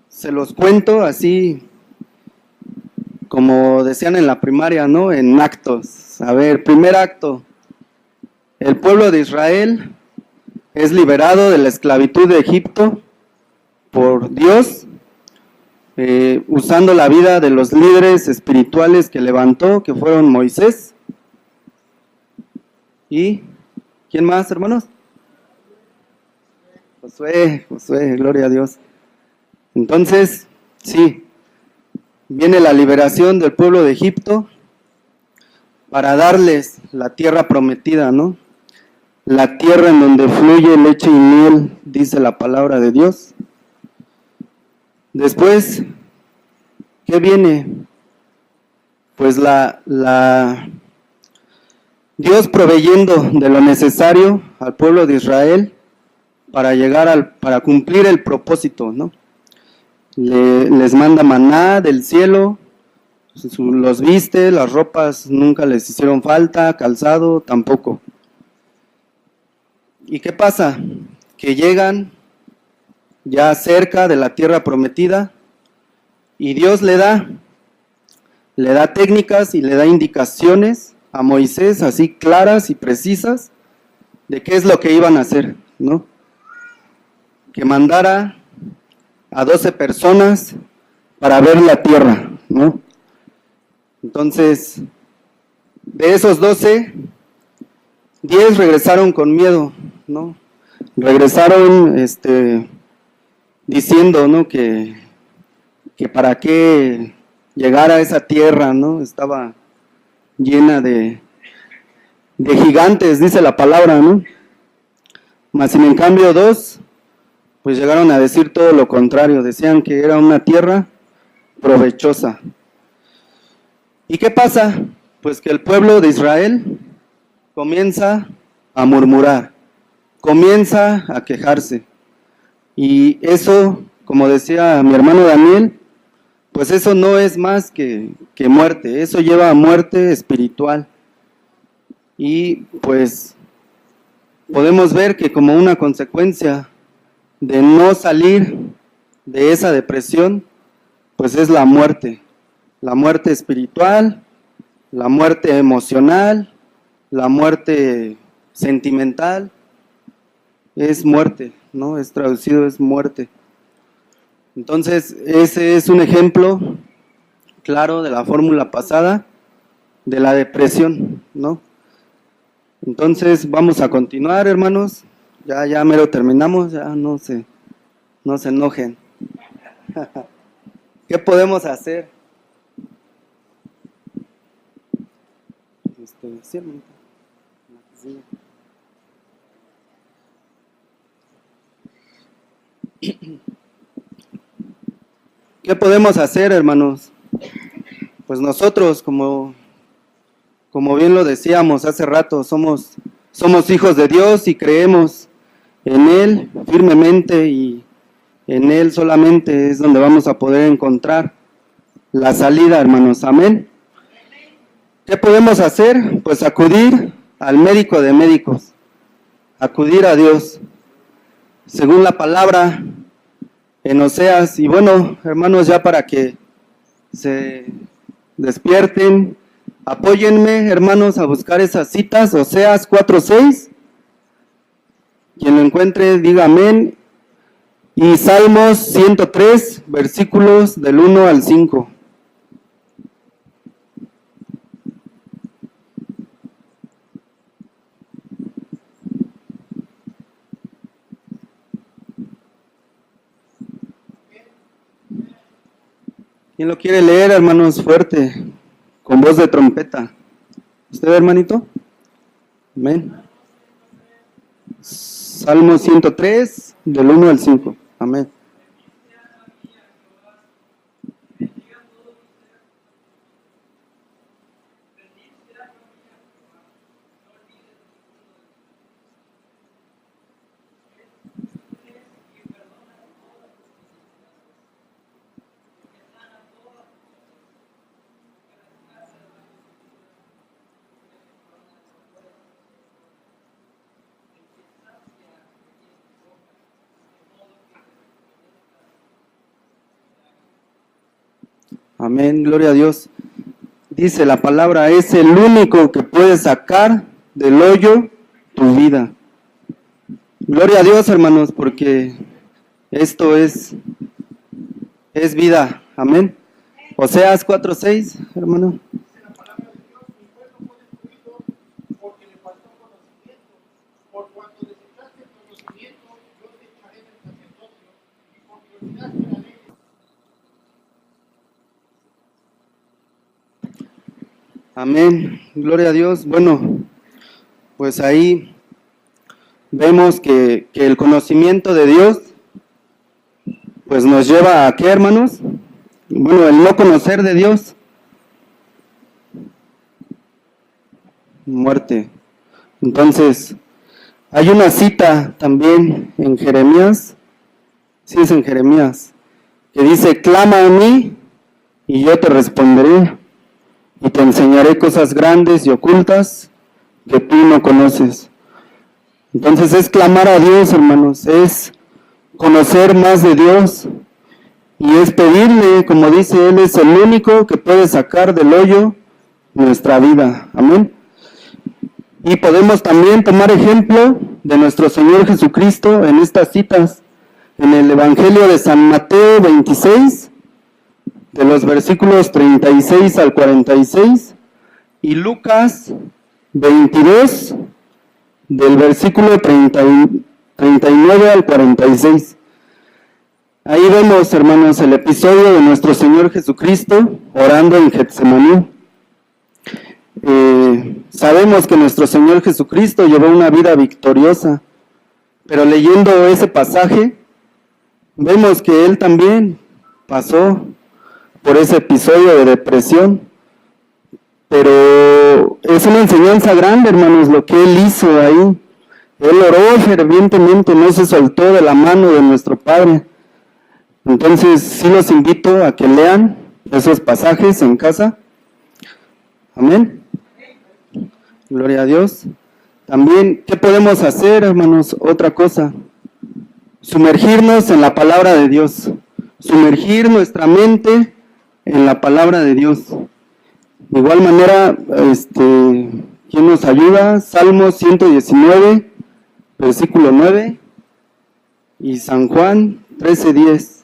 se los cuento así como decían en la primaria, ¿no? En actos. A ver, primer acto. El pueblo de Israel es liberado de la esclavitud de Egipto por Dios, usando la vida de los líderes espirituales que levantó, que fueron Moisés. ¿Y quién más, hermanos? Josué, gloria a Dios. Entonces, sí, viene la liberación del pueblo de Egipto para darles la tierra prometida, ¿no? La tierra en donde fluye leche y miel, dice la palabra de Dios. Después, ¿qué viene? Pues Dios proveyendo de lo necesario al pueblo de Israel para para cumplir el propósito, ¿no? Les manda maná del cielo, los viste, las ropas nunca les hicieron falta, calzado tampoco. ¿Y qué pasa? Que llegan ya cerca de la tierra prometida y Dios le da técnicas y le da indicaciones a Moisés así claras y precisas de qué es lo que iban a hacer, ¿no? Que mandara a 12 personas para ver la tierra, ¿no? Entonces, de esos 12, 10 regresaron con miedo, ¿no? Regresaron diciendo, ¿no? Que para qué llegar a esa tierra, ¿no? Estaba llena de gigantes, dice la palabra, ¿no? Mas sin en cambio 2, pues llegaron a decir todo lo contrario, decían que era una tierra provechosa. ¿Y qué pasa? Pues que el pueblo de Israel comienza a murmurar, comienza a quejarse. Y eso, como decía mi hermano Daniel, pues eso no es más que muerte, eso lleva a muerte espiritual. Y pues podemos ver que como una consecuencia de no salir de esa depresión, pues es la muerte espiritual, la muerte emocional, la muerte sentimental, es muerte, ¿no? Es traducido, es muerte. Entonces, ese es un ejemplo claro de la fórmula pasada de la depresión, ¿no? Entonces, vamos a continuar, hermanos. Ya mero terminamos, ya no se enojen. ¿Qué podemos hacer? Sí, hermanito. ¿Qué podemos hacer, hermanos? Pues nosotros, como bien lo decíamos hace rato, somos hijos de Dios y creemos en Él firmemente, y en Él solamente es donde vamos a poder encontrar la salida, hermanos. Amén. ¿Qué podemos hacer? Pues acudir al médico de médicos, acudir a Dios, según la palabra en Oseas. Y bueno, hermanos, ya para que se despierten, apóyenme, hermanos, a buscar esas citas. Oseas 4:6, quien lo encuentre diga amén. Y Salmos 103, versículos del 1 al 5. ¿Quién lo quiere leer, hermanos? Fuerte, con voz de trompeta. ¿Usted, hermanito? Amén. Salmo 103, del 1 al 5. Amén. Amén, gloria a Dios. Dice la palabra, es el único que puede sacar del hoyo tu vida. Gloria a Dios, hermanos, porque esto es vida. Amén. Oseas 4:6, hermano. Amén, gloria a Dios. Bueno, pues ahí vemos que el conocimiento de Dios pues nos lleva a ¿qué, hermanos? Bueno, el no conocer de Dios, muerte. Entonces, hay una cita también en Jeremías, sí es en Jeremías, que dice, clama a mí y yo te responderé y te enseñaré cosas grandes y ocultas que tú no conoces. Entonces es clamar a Dios, hermanos, es conocer más de Dios y es pedirle, como dice Él, es el único que puede sacar del hoyo nuestra vida. Amén. Y podemos también tomar ejemplo de nuestro Señor Jesucristo en estas citas, en el Evangelio de San Mateo 26, de los versículos 36 al 46, y Lucas 22, del versículo 39 al 46. Ahí vemos, hermanos, el episodio de nuestro Señor Jesucristo orando en Getsemaní. Sabemos que nuestro Señor Jesucristo llevó una vida victoriosa, pero leyendo ese pasaje, vemos que Él también pasó por ese episodio de depresión, pero es una enseñanza grande, hermanos, lo que Él hizo ahí. Él oró fervientemente, no se soltó de la mano de nuestro Padre. Entonces, sí los invito a que lean esos pasajes en casa. Amén. Gloria a Dios. También, ¿qué podemos hacer, hermanos? Otra cosa. Sumergirnos en la palabra de Dios. Sumergir nuestra mente en la palabra de Dios. De igual manera, ¿quién nos ayuda? Salmos 119, versículo 9, y San Juan 13:10.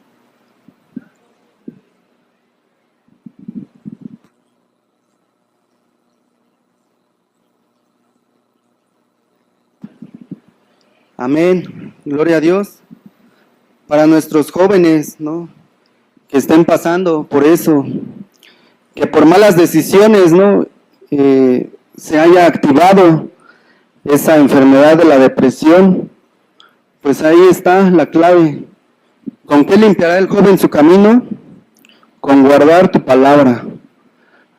Amén, gloria a Dios. Para nuestros jóvenes, ¿no?, que estén pasando por eso, que por malas decisiones, ¿no?, se haya activado esa enfermedad de la depresión, pues ahí está la clave. ¿Con qué limpiará el joven su camino? Con guardar tu palabra.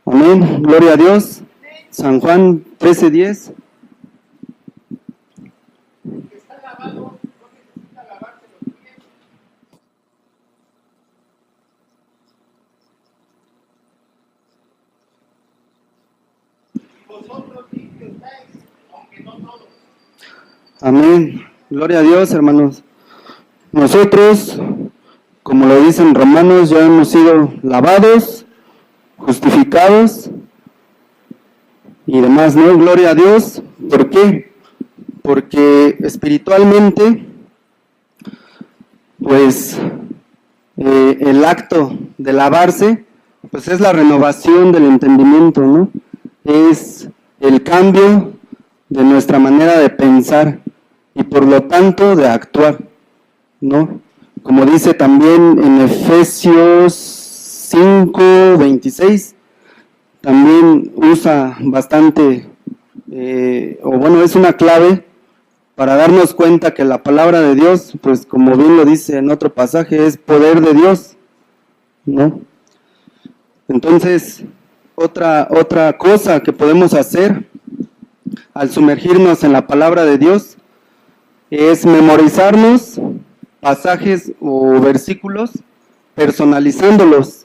Amén, gloria a Dios. San Juan 13:10. Amén. Gloria a Dios, hermanos. Nosotros, como lo dicen Romanos, ya hemos sido lavados, justificados y demás, ¿no? Gloria a Dios. ¿Por qué? Porque espiritualmente, pues, el acto de lavarse, pues es la renovación del entendimiento, ¿no? Es el cambio de nuestra manera de pensar y por lo tanto de actuar, ¿no? Como dice también en Efesios 5:26, también usa bastante, es una clave para darnos cuenta que la palabra de Dios, pues como bien lo dice en otro pasaje, es poder de Dios, ¿no? Entonces, otra cosa que podemos hacer al sumergirnos en la palabra de Dios es memorizarnos pasajes o versículos, personalizándolos.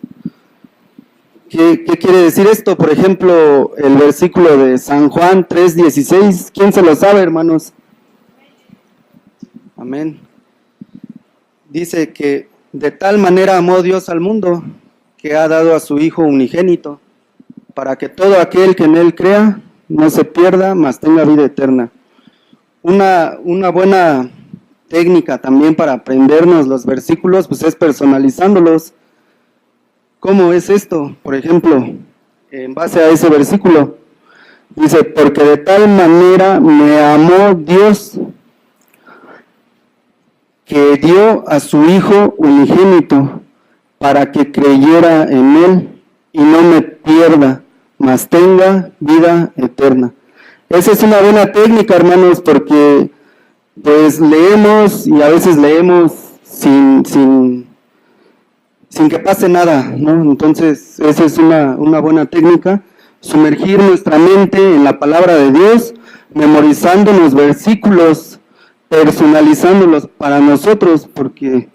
¿Qué quiere decir esto? Por ejemplo, el versículo de San Juan 3:16. ¿Quién se lo sabe, hermanos? Amén. Dice que de tal manera amó Dios al mundo que ha dado a su Hijo unigénito, para que todo aquel que en Él crea no se pierda, mas tenga vida eterna. Una buena técnica también para aprendernos los versículos, pues es personalizándolos. ¿Cómo es esto? Por ejemplo, en base a ese versículo, dice, porque de tal manera me amó Dios, que dio a su Hijo unigénito, para que creyera en Él y no me pierda, mas tenga vida eterna. Esa es una buena técnica, hermanos, porque pues leemos y a veces leemos sin que pase nada, ¿no? Entonces, esa es una buena técnica, sumergir nuestra mente en la palabra de Dios, memorizando los versículos, personalizándolos para nosotros, porque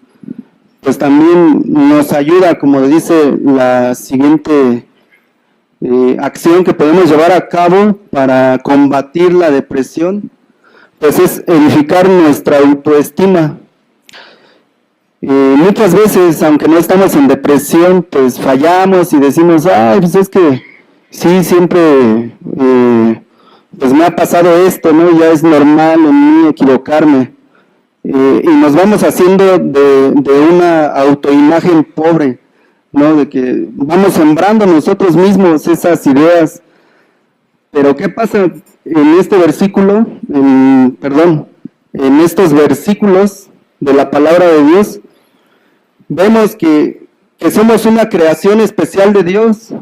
pues también nos ayuda, como dice la siguiente acción que podemos llevar a cabo para combatir la depresión, pues es edificar nuestra autoestima. Muchas veces, aunque no estamos en depresión, pues fallamos y decimos, ay, pues es que sí, siempre pues me ha pasado esto, ¿no? Ya es normal en mí equivocarme. Y nos vamos haciendo de una autoimagen pobre, ¿no? De que vamos sembrando nosotros mismos esas ideas. Pero ¿qué pasa en este versículo? En estos versículos de la palabra de Dios, vemos que somos una creación especial de Dios,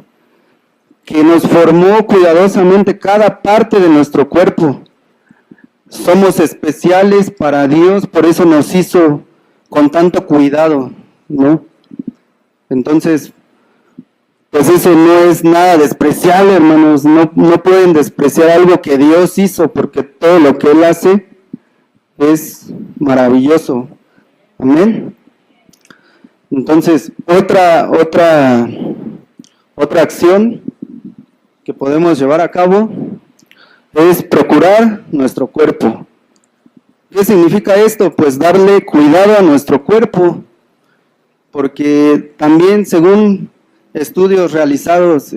que nos formó cuidadosamente cada parte de nuestro cuerpo. Somos especiales para Dios, por eso nos hizo con tanto cuidado, ¿no? Entonces, pues eso no es nada despreciable, hermanos. No pueden despreciar algo que Dios hizo, porque todo lo que Él hace es maravilloso. Amén. Entonces, otra acción que podemos llevar a cabo es procurar nuestro cuerpo. ¿Qué significa esto? Pues darle cuidado a nuestro cuerpo, porque también según estudios realizados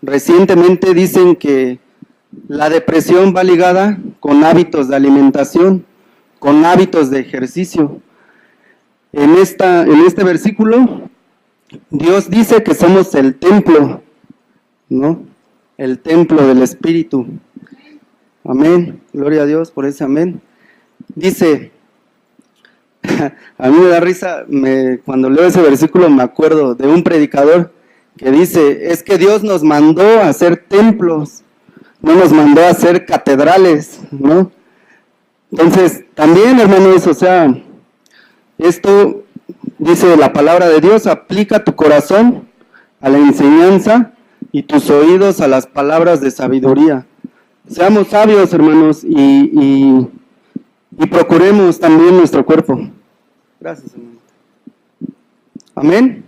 recientemente dicen que la depresión va ligada con hábitos de alimentación, con hábitos de ejercicio. En este versículo, Dios dice que somos el templo, ¿no? El templo del Espíritu. Amén. Gloria a Dios por ese amén. Dice, a mí me da risa, cuando leo ese versículo me acuerdo de un predicador que dice, es que Dios nos mandó a hacer templos, no nos mandó a hacer catedrales, ¿no? Entonces, también, hermanos, o sea, esto dice la palabra de Dios, aplica tu corazón a la enseñanza y tus oídos a las palabras de sabiduría. Seamos sabios, hermanos, y procuremos también nuestro cuerpo. Gracias, hermano. Amén.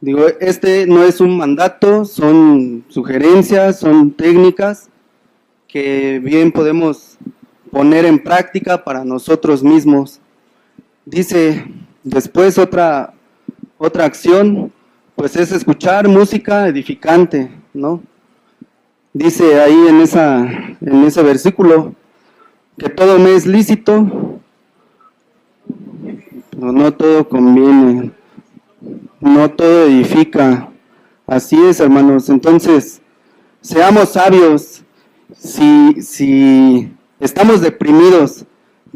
Digo, este no es un mandato, son sugerencias, son técnicas que bien podemos poner en práctica para nosotros mismos. Dice después otra acción, pues es escuchar música edificante, ¿no? Dice ahí en ese versículo que todo me es lícito, pero no todo conviene, no todo edifica. Así es, hermanos. Entonces, seamos sabios. Si estamos deprimidos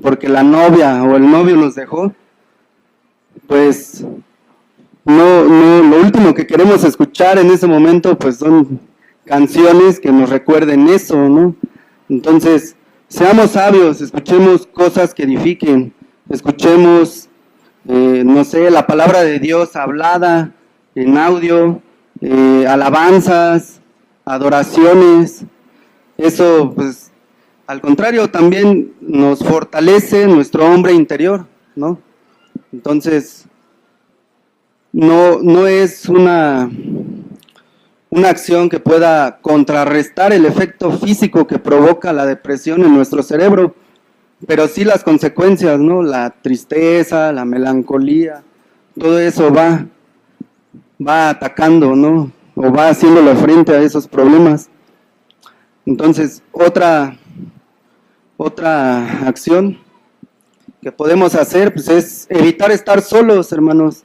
porque la novia o el novio nos dejó, pues lo último que queremos escuchar en ese momento pues son canciones que nos recuerden eso, ¿no? Entonces, seamos sabios, escuchemos cosas que edifiquen, escuchemos, no sé, la palabra de Dios hablada en audio, alabanzas, adoraciones. Eso, pues, al contrario, también nos fortalece nuestro hombre interior, ¿no? Entonces, no es una acción que pueda contrarrestar el efecto físico que provoca la depresión en nuestro cerebro, pero sí las consecuencias, ¿no? La tristeza, la melancolía, todo eso va atacando, ¿no? O va haciéndole frente a esos problemas. Entonces, otra acción que podemos hacer, pues, es evitar estar solos, hermanos.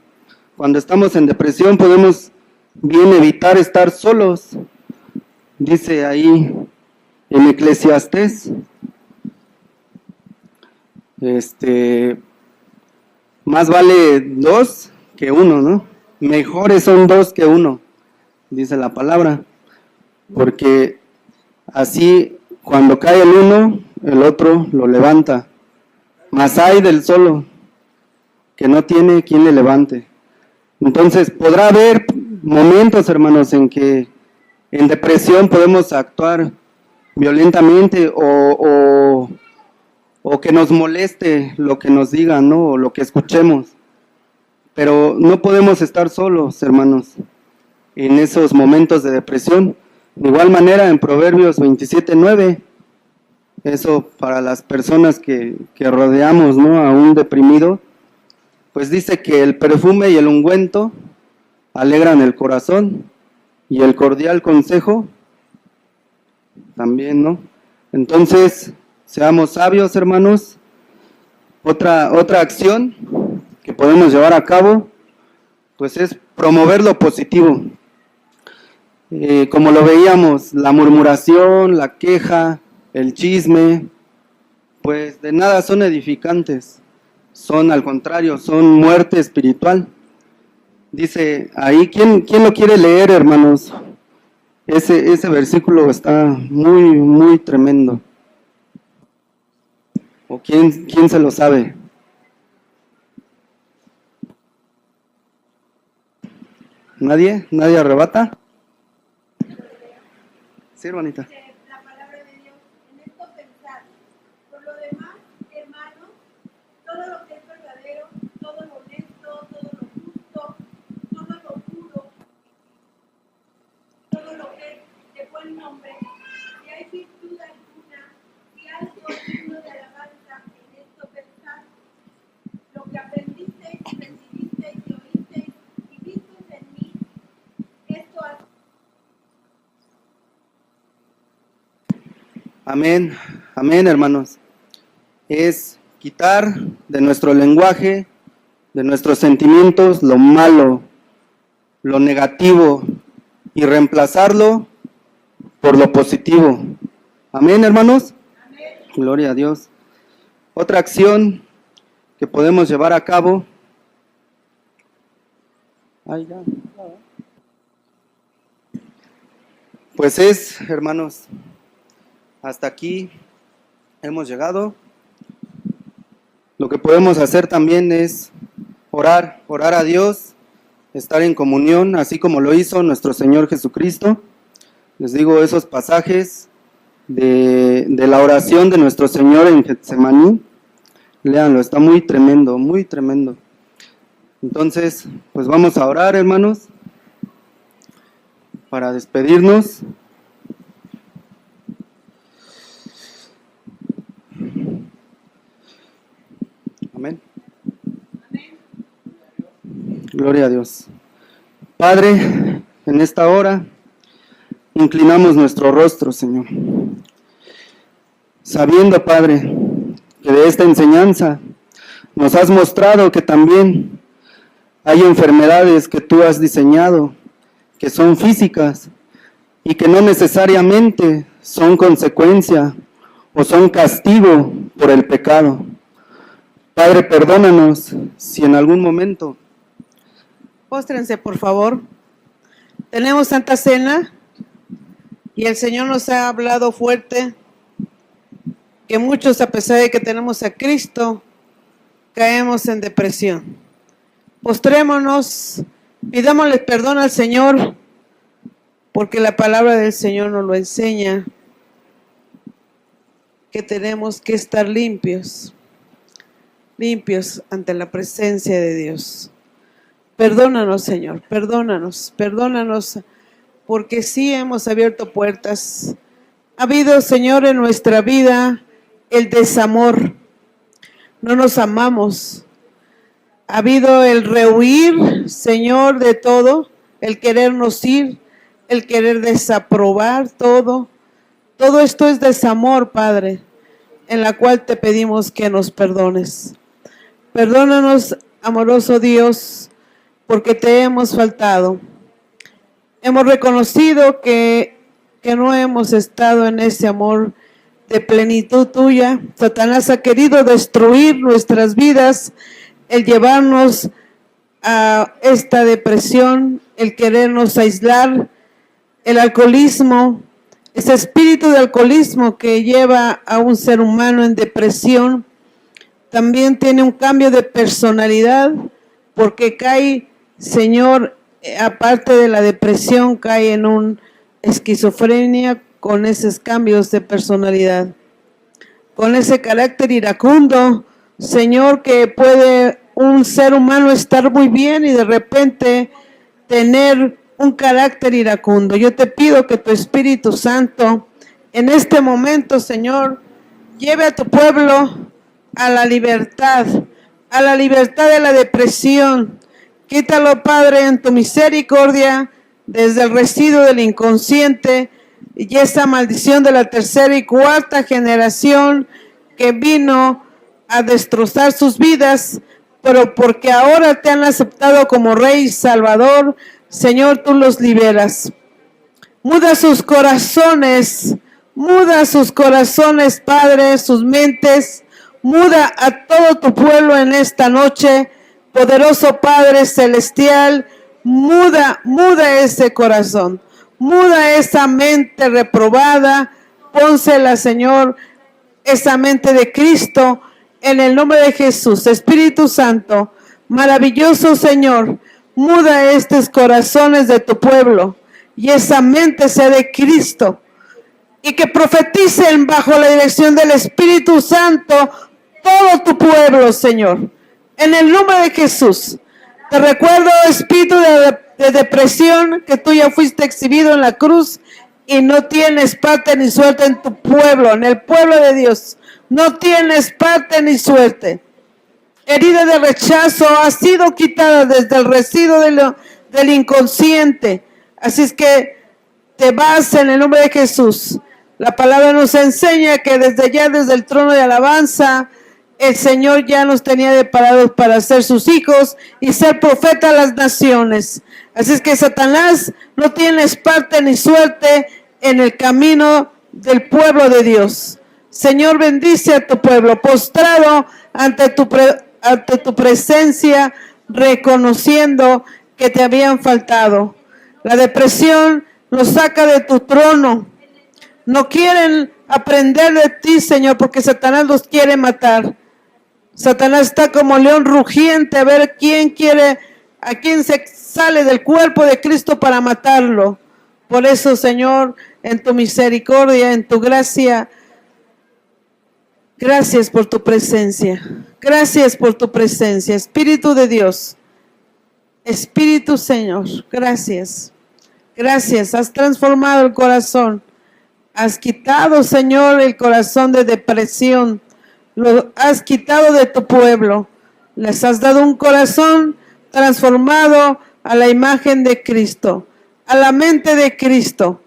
Cuando estamos en depresión podemos bien evitar estar solos. Dice ahí en Eclesiastés, más vale 2 que 1, ¿no? Mejores son 2 que 1, dice la palabra, porque así cuando cae el uno, el otro lo levanta. Mas hay del solo, que no tiene quien le levante. Entonces, podrá haber momentos, hermanos, en que en depresión podemos actuar violentamente o que nos moleste lo que nos digan, ¿no? O lo que escuchemos. Pero no podemos estar solos, hermanos. en esos momentos de depresión. De igual manera, en Proverbios 27:9, eso para las personas que rodeamos, ¿no?, a un deprimido, pues dice que el perfume y el ungüento alegran el corazón y el cordial consejo también, ¿no? Entonces, seamos sabios, hermanos. Otra acción que podemos llevar a cabo, pues es promover lo positivo. Como lo veíamos, la murmuración, la queja, el chisme, pues de nada son edificantes, son al contrario, son muerte espiritual. Dice ahí, ¿quién lo quiere leer, hermanos? Ese versículo está muy, muy tremendo. ¿O quién se lo sabe? ¿Nadie? ¿Nadie arrebata? Sí, hermanita. La palabra de Dios, en esto pensar. Por lo demás, hermanos, todo lo que es verdadero, todo lo honesto, todo lo justo, todo lo puro, todo lo que es de buen nombre, si hay virtud alguna, si algo digno de alabanza, en esto pensar. Lo que aprendisteis, recibisteis y oísteis y visteis en mí, esto haced. Amén, amén, hermanos. Es quitar de nuestro lenguaje, de nuestros sentimientos, lo malo, lo negativo, y reemplazarlo por lo positivo. Amén, hermanos. Amén. Gloria a Dios. Otra acción que podemos llevar a cabo. Pues es, hermanos, hasta aquí hemos llegado. Lo que podemos hacer también es orar a Dios, estar en comunión, así como lo hizo nuestro Señor Jesucristo. Les digo, esos pasajes de la oración de nuestro Señor en Getsemaní, léanlo, está muy tremendo, muy tremendo. Entonces, pues vamos a orar, hermanos, para despedirnos. Amén. Gloria a Dios. Padre, en esta hora inclinamos nuestro rostro, Señor, sabiendo, Padre, que de esta enseñanza nos has mostrado que también hay enfermedades que tú has diseñado, que son físicas y que no necesariamente son consecuencia o son castigo por el pecado. Padre, perdónanos si en algún momento... Póstrense, por favor. Tenemos Santa Cena y el Señor nos ha hablado fuerte que muchos, a pesar de que tenemos a Cristo, caemos en depresión. Postrémonos, pidámosle perdón al Señor, porque la palabra del Señor nos lo enseña, que tenemos que estar limpios ante la presencia de Dios. Perdónanos, Señor, perdónanos, porque sí hemos abierto puertas. Ha habido, Señor, en nuestra vida el desamor. No nos amamos. Ha habido el rehuir, Señor, de todo, el querernos ir, el querer desaprobar todo. Todo esto es desamor, Padre, en la cual te pedimos que nos perdones. Perdónanos, amoroso Dios, porque te hemos faltado. Hemos reconocido que no hemos estado en ese amor de plenitud tuya. Satanás ha querido destruir nuestras vidas, el llevarnos a esta depresión, el querernos aislar, el alcoholismo, ese espíritu de alcoholismo que lleva a un ser humano en depresión. También tiene un cambio de personalidad, porque cae, Señor, aparte de la depresión, cae en una esquizofrenia con esos cambios de personalidad, con ese carácter iracundo, Señor, que puede un ser humano estar muy bien y de repente tener un carácter iracundo. Yo te pido que tu Espíritu Santo en este momento, Señor, lleve a tu pueblo a la libertad de la depresión. Quítalo, Padre, en tu misericordia, desde el residuo del inconsciente y esa maldición de la tercera y cuarta generación que vino a destrozar sus vidas, pero porque ahora te han aceptado como Rey y Salvador, Señor, tú los liberas. Muda sus corazones, Padre, sus mentes. Muda a todo tu pueblo en esta noche, poderoso Padre celestial. Muda ese corazón, muda esa mente reprobada. Pónsela, Señor, esa mente de Cristo, en el nombre de Jesús. Espíritu Santo, maravilloso Señor, muda estos corazones de tu pueblo y esa mente sea de Cristo, y que profeticen bajo la dirección del Espíritu Santo todo tu pueblo, Señor, en el nombre de Jesús. Te recuerdo, espíritu de depresión, que tú ya fuiste exhibido en la cruz y no tienes parte ni suerte en tu pueblo, en el pueblo de Dios. No tienes parte ni suerte. Herida de rechazo ha sido quitada desde el residuo del inconsciente. Así es que te vas en el nombre de Jesús. La palabra nos enseña que desde el trono de alabanza, el Señor ya nos tenía preparados para ser sus hijos y ser profeta a las naciones. Así es que, Satanás, no tienes parte ni suerte en el camino del pueblo de Dios. Señor, bendice a tu pueblo postrado ante tu presencia, reconociendo que te habían faltado. La depresión los saca de tu trono. No quieren aprender de ti, Señor, porque Satanás los quiere matar. Satanás está como león rugiente a ver a quién se sale del cuerpo de Cristo para matarlo. Por eso, Señor, en tu misericordia, en tu gracia, gracias por tu presencia. Gracias por tu presencia. Espíritu de Dios, Espíritu Señor, gracias. Gracias, has transformado el corazón. Has quitado, Señor, el corazón de depresión. Lo has quitado de tu pueblo. Les has dado un corazón transformado a la imagen de Cristo, a la mente de Cristo.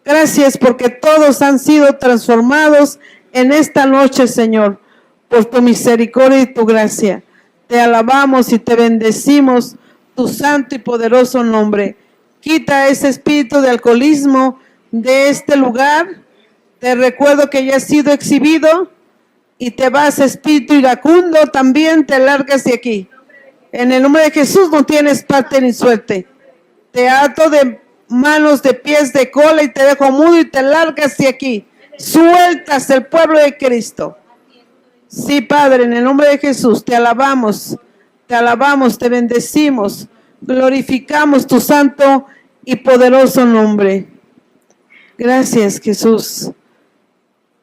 Gracias porque todos han sido transformados en esta noche, Señor, por tu misericordia y tu gracia. Te alabamos y te bendecimos tu santo y poderoso nombre. Quita ese espíritu de alcoholismo de este lugar. Te recuerdo que ya has sido exhibido y te vas, espíritu iracundo, también te largas de aquí. En el nombre de Jesús no tienes parte ni suerte. Te ato de manos, de pies, de cola y te dejo mudo y te largas de aquí. Sueltas el pueblo de Cristo. Sí, Padre, en el nombre de Jesús te alabamos, te bendecimos, glorificamos tu santo y poderoso nombre. Gracias, Jesús.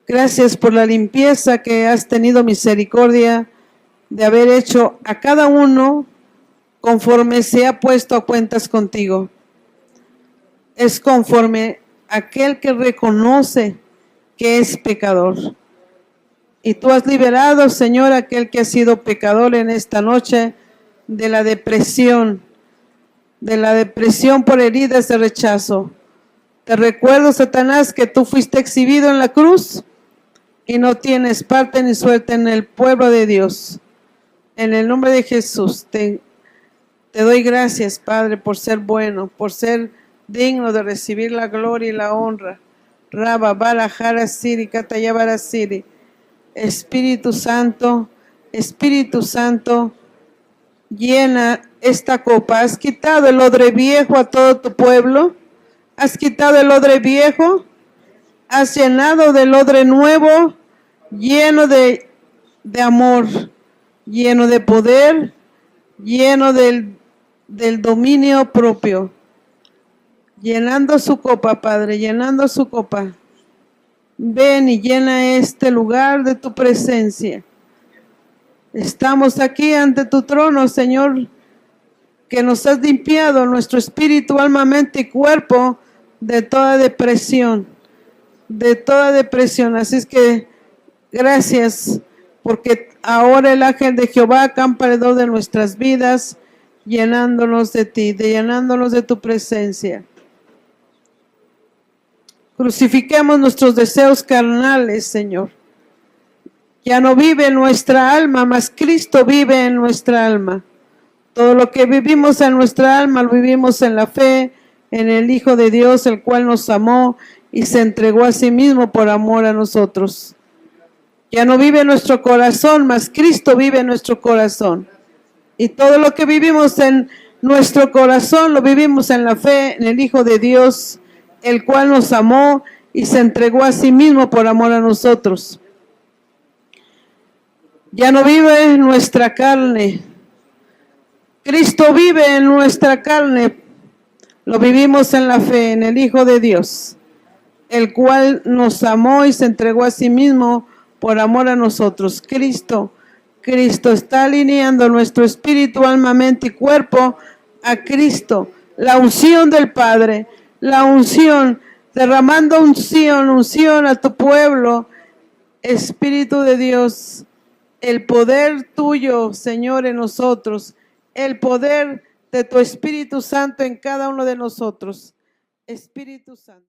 Gracias por la limpieza que has tenido misericordia de haber hecho a cada uno conforme se ha puesto a cuentas contigo. Es conforme aquel que reconoce que es pecador. Y tú has liberado, Señor, aquel que ha sido pecador en esta noche de la depresión por heridas de rechazo. Te recuerdo, Satanás, que tú fuiste exhibido en la cruz y no tienes parte ni suerte en el pueblo de Dios. En el nombre de Jesús, te doy gracias, Padre, por ser bueno, por ser digno de recibir la gloria y la honra. Raba, Barajara, Siri, Catayabara, Siri. Espíritu Santo, llena esta copa. Has quitado el odre viejo a todo tu pueblo. Has quitado el odre viejo. Has llenado del odre nuevo, lleno de amor, lleno de poder, lleno del dominio propio. Llenando su copa, Padre, llenando su copa. Ven y llena este lugar de tu presencia. Estamos aquí ante tu trono, Señor, que nos has limpiado nuestro espíritu, alma, mente y cuerpo de toda depresión, de toda depresión. Así es que gracias, porque ahora el ángel de Jehová acampa alrededor de nuestras vidas, llenándonos de ti, llenándonos de tu presencia. Crucifiquemos nuestros deseos carnales, Señor. Ya no vive en nuestra alma, mas Cristo vive en nuestra alma. Todo lo que vivimos en nuestra alma lo vivimos en la fe, en el Hijo de Dios, el cual nos amó y se entregó a sí mismo por amor a nosotros. Ya no vive en nuestro corazón, mas Cristo vive en nuestro corazón. Y todo lo que vivimos en nuestro corazón lo vivimos en la fe, en el Hijo de Dios, el cual nos amó y se entregó a sí mismo por amor a nosotros. Ya no vive en nuestra carne. Cristo vive en nuestra carne. Lo vivimos en la fe, en el Hijo de Dios, el cual nos amó y se entregó a sí mismo por amor a nosotros. Cristo está alineando nuestro espíritu, alma, mente y cuerpo a Cristo. La unción del Padre, la unción, derramando unción a tu pueblo. Espíritu de Dios, el poder tuyo, Señor, en nosotros, el poder de tu Espíritu Santo en cada uno de nosotros. Espíritu Santo.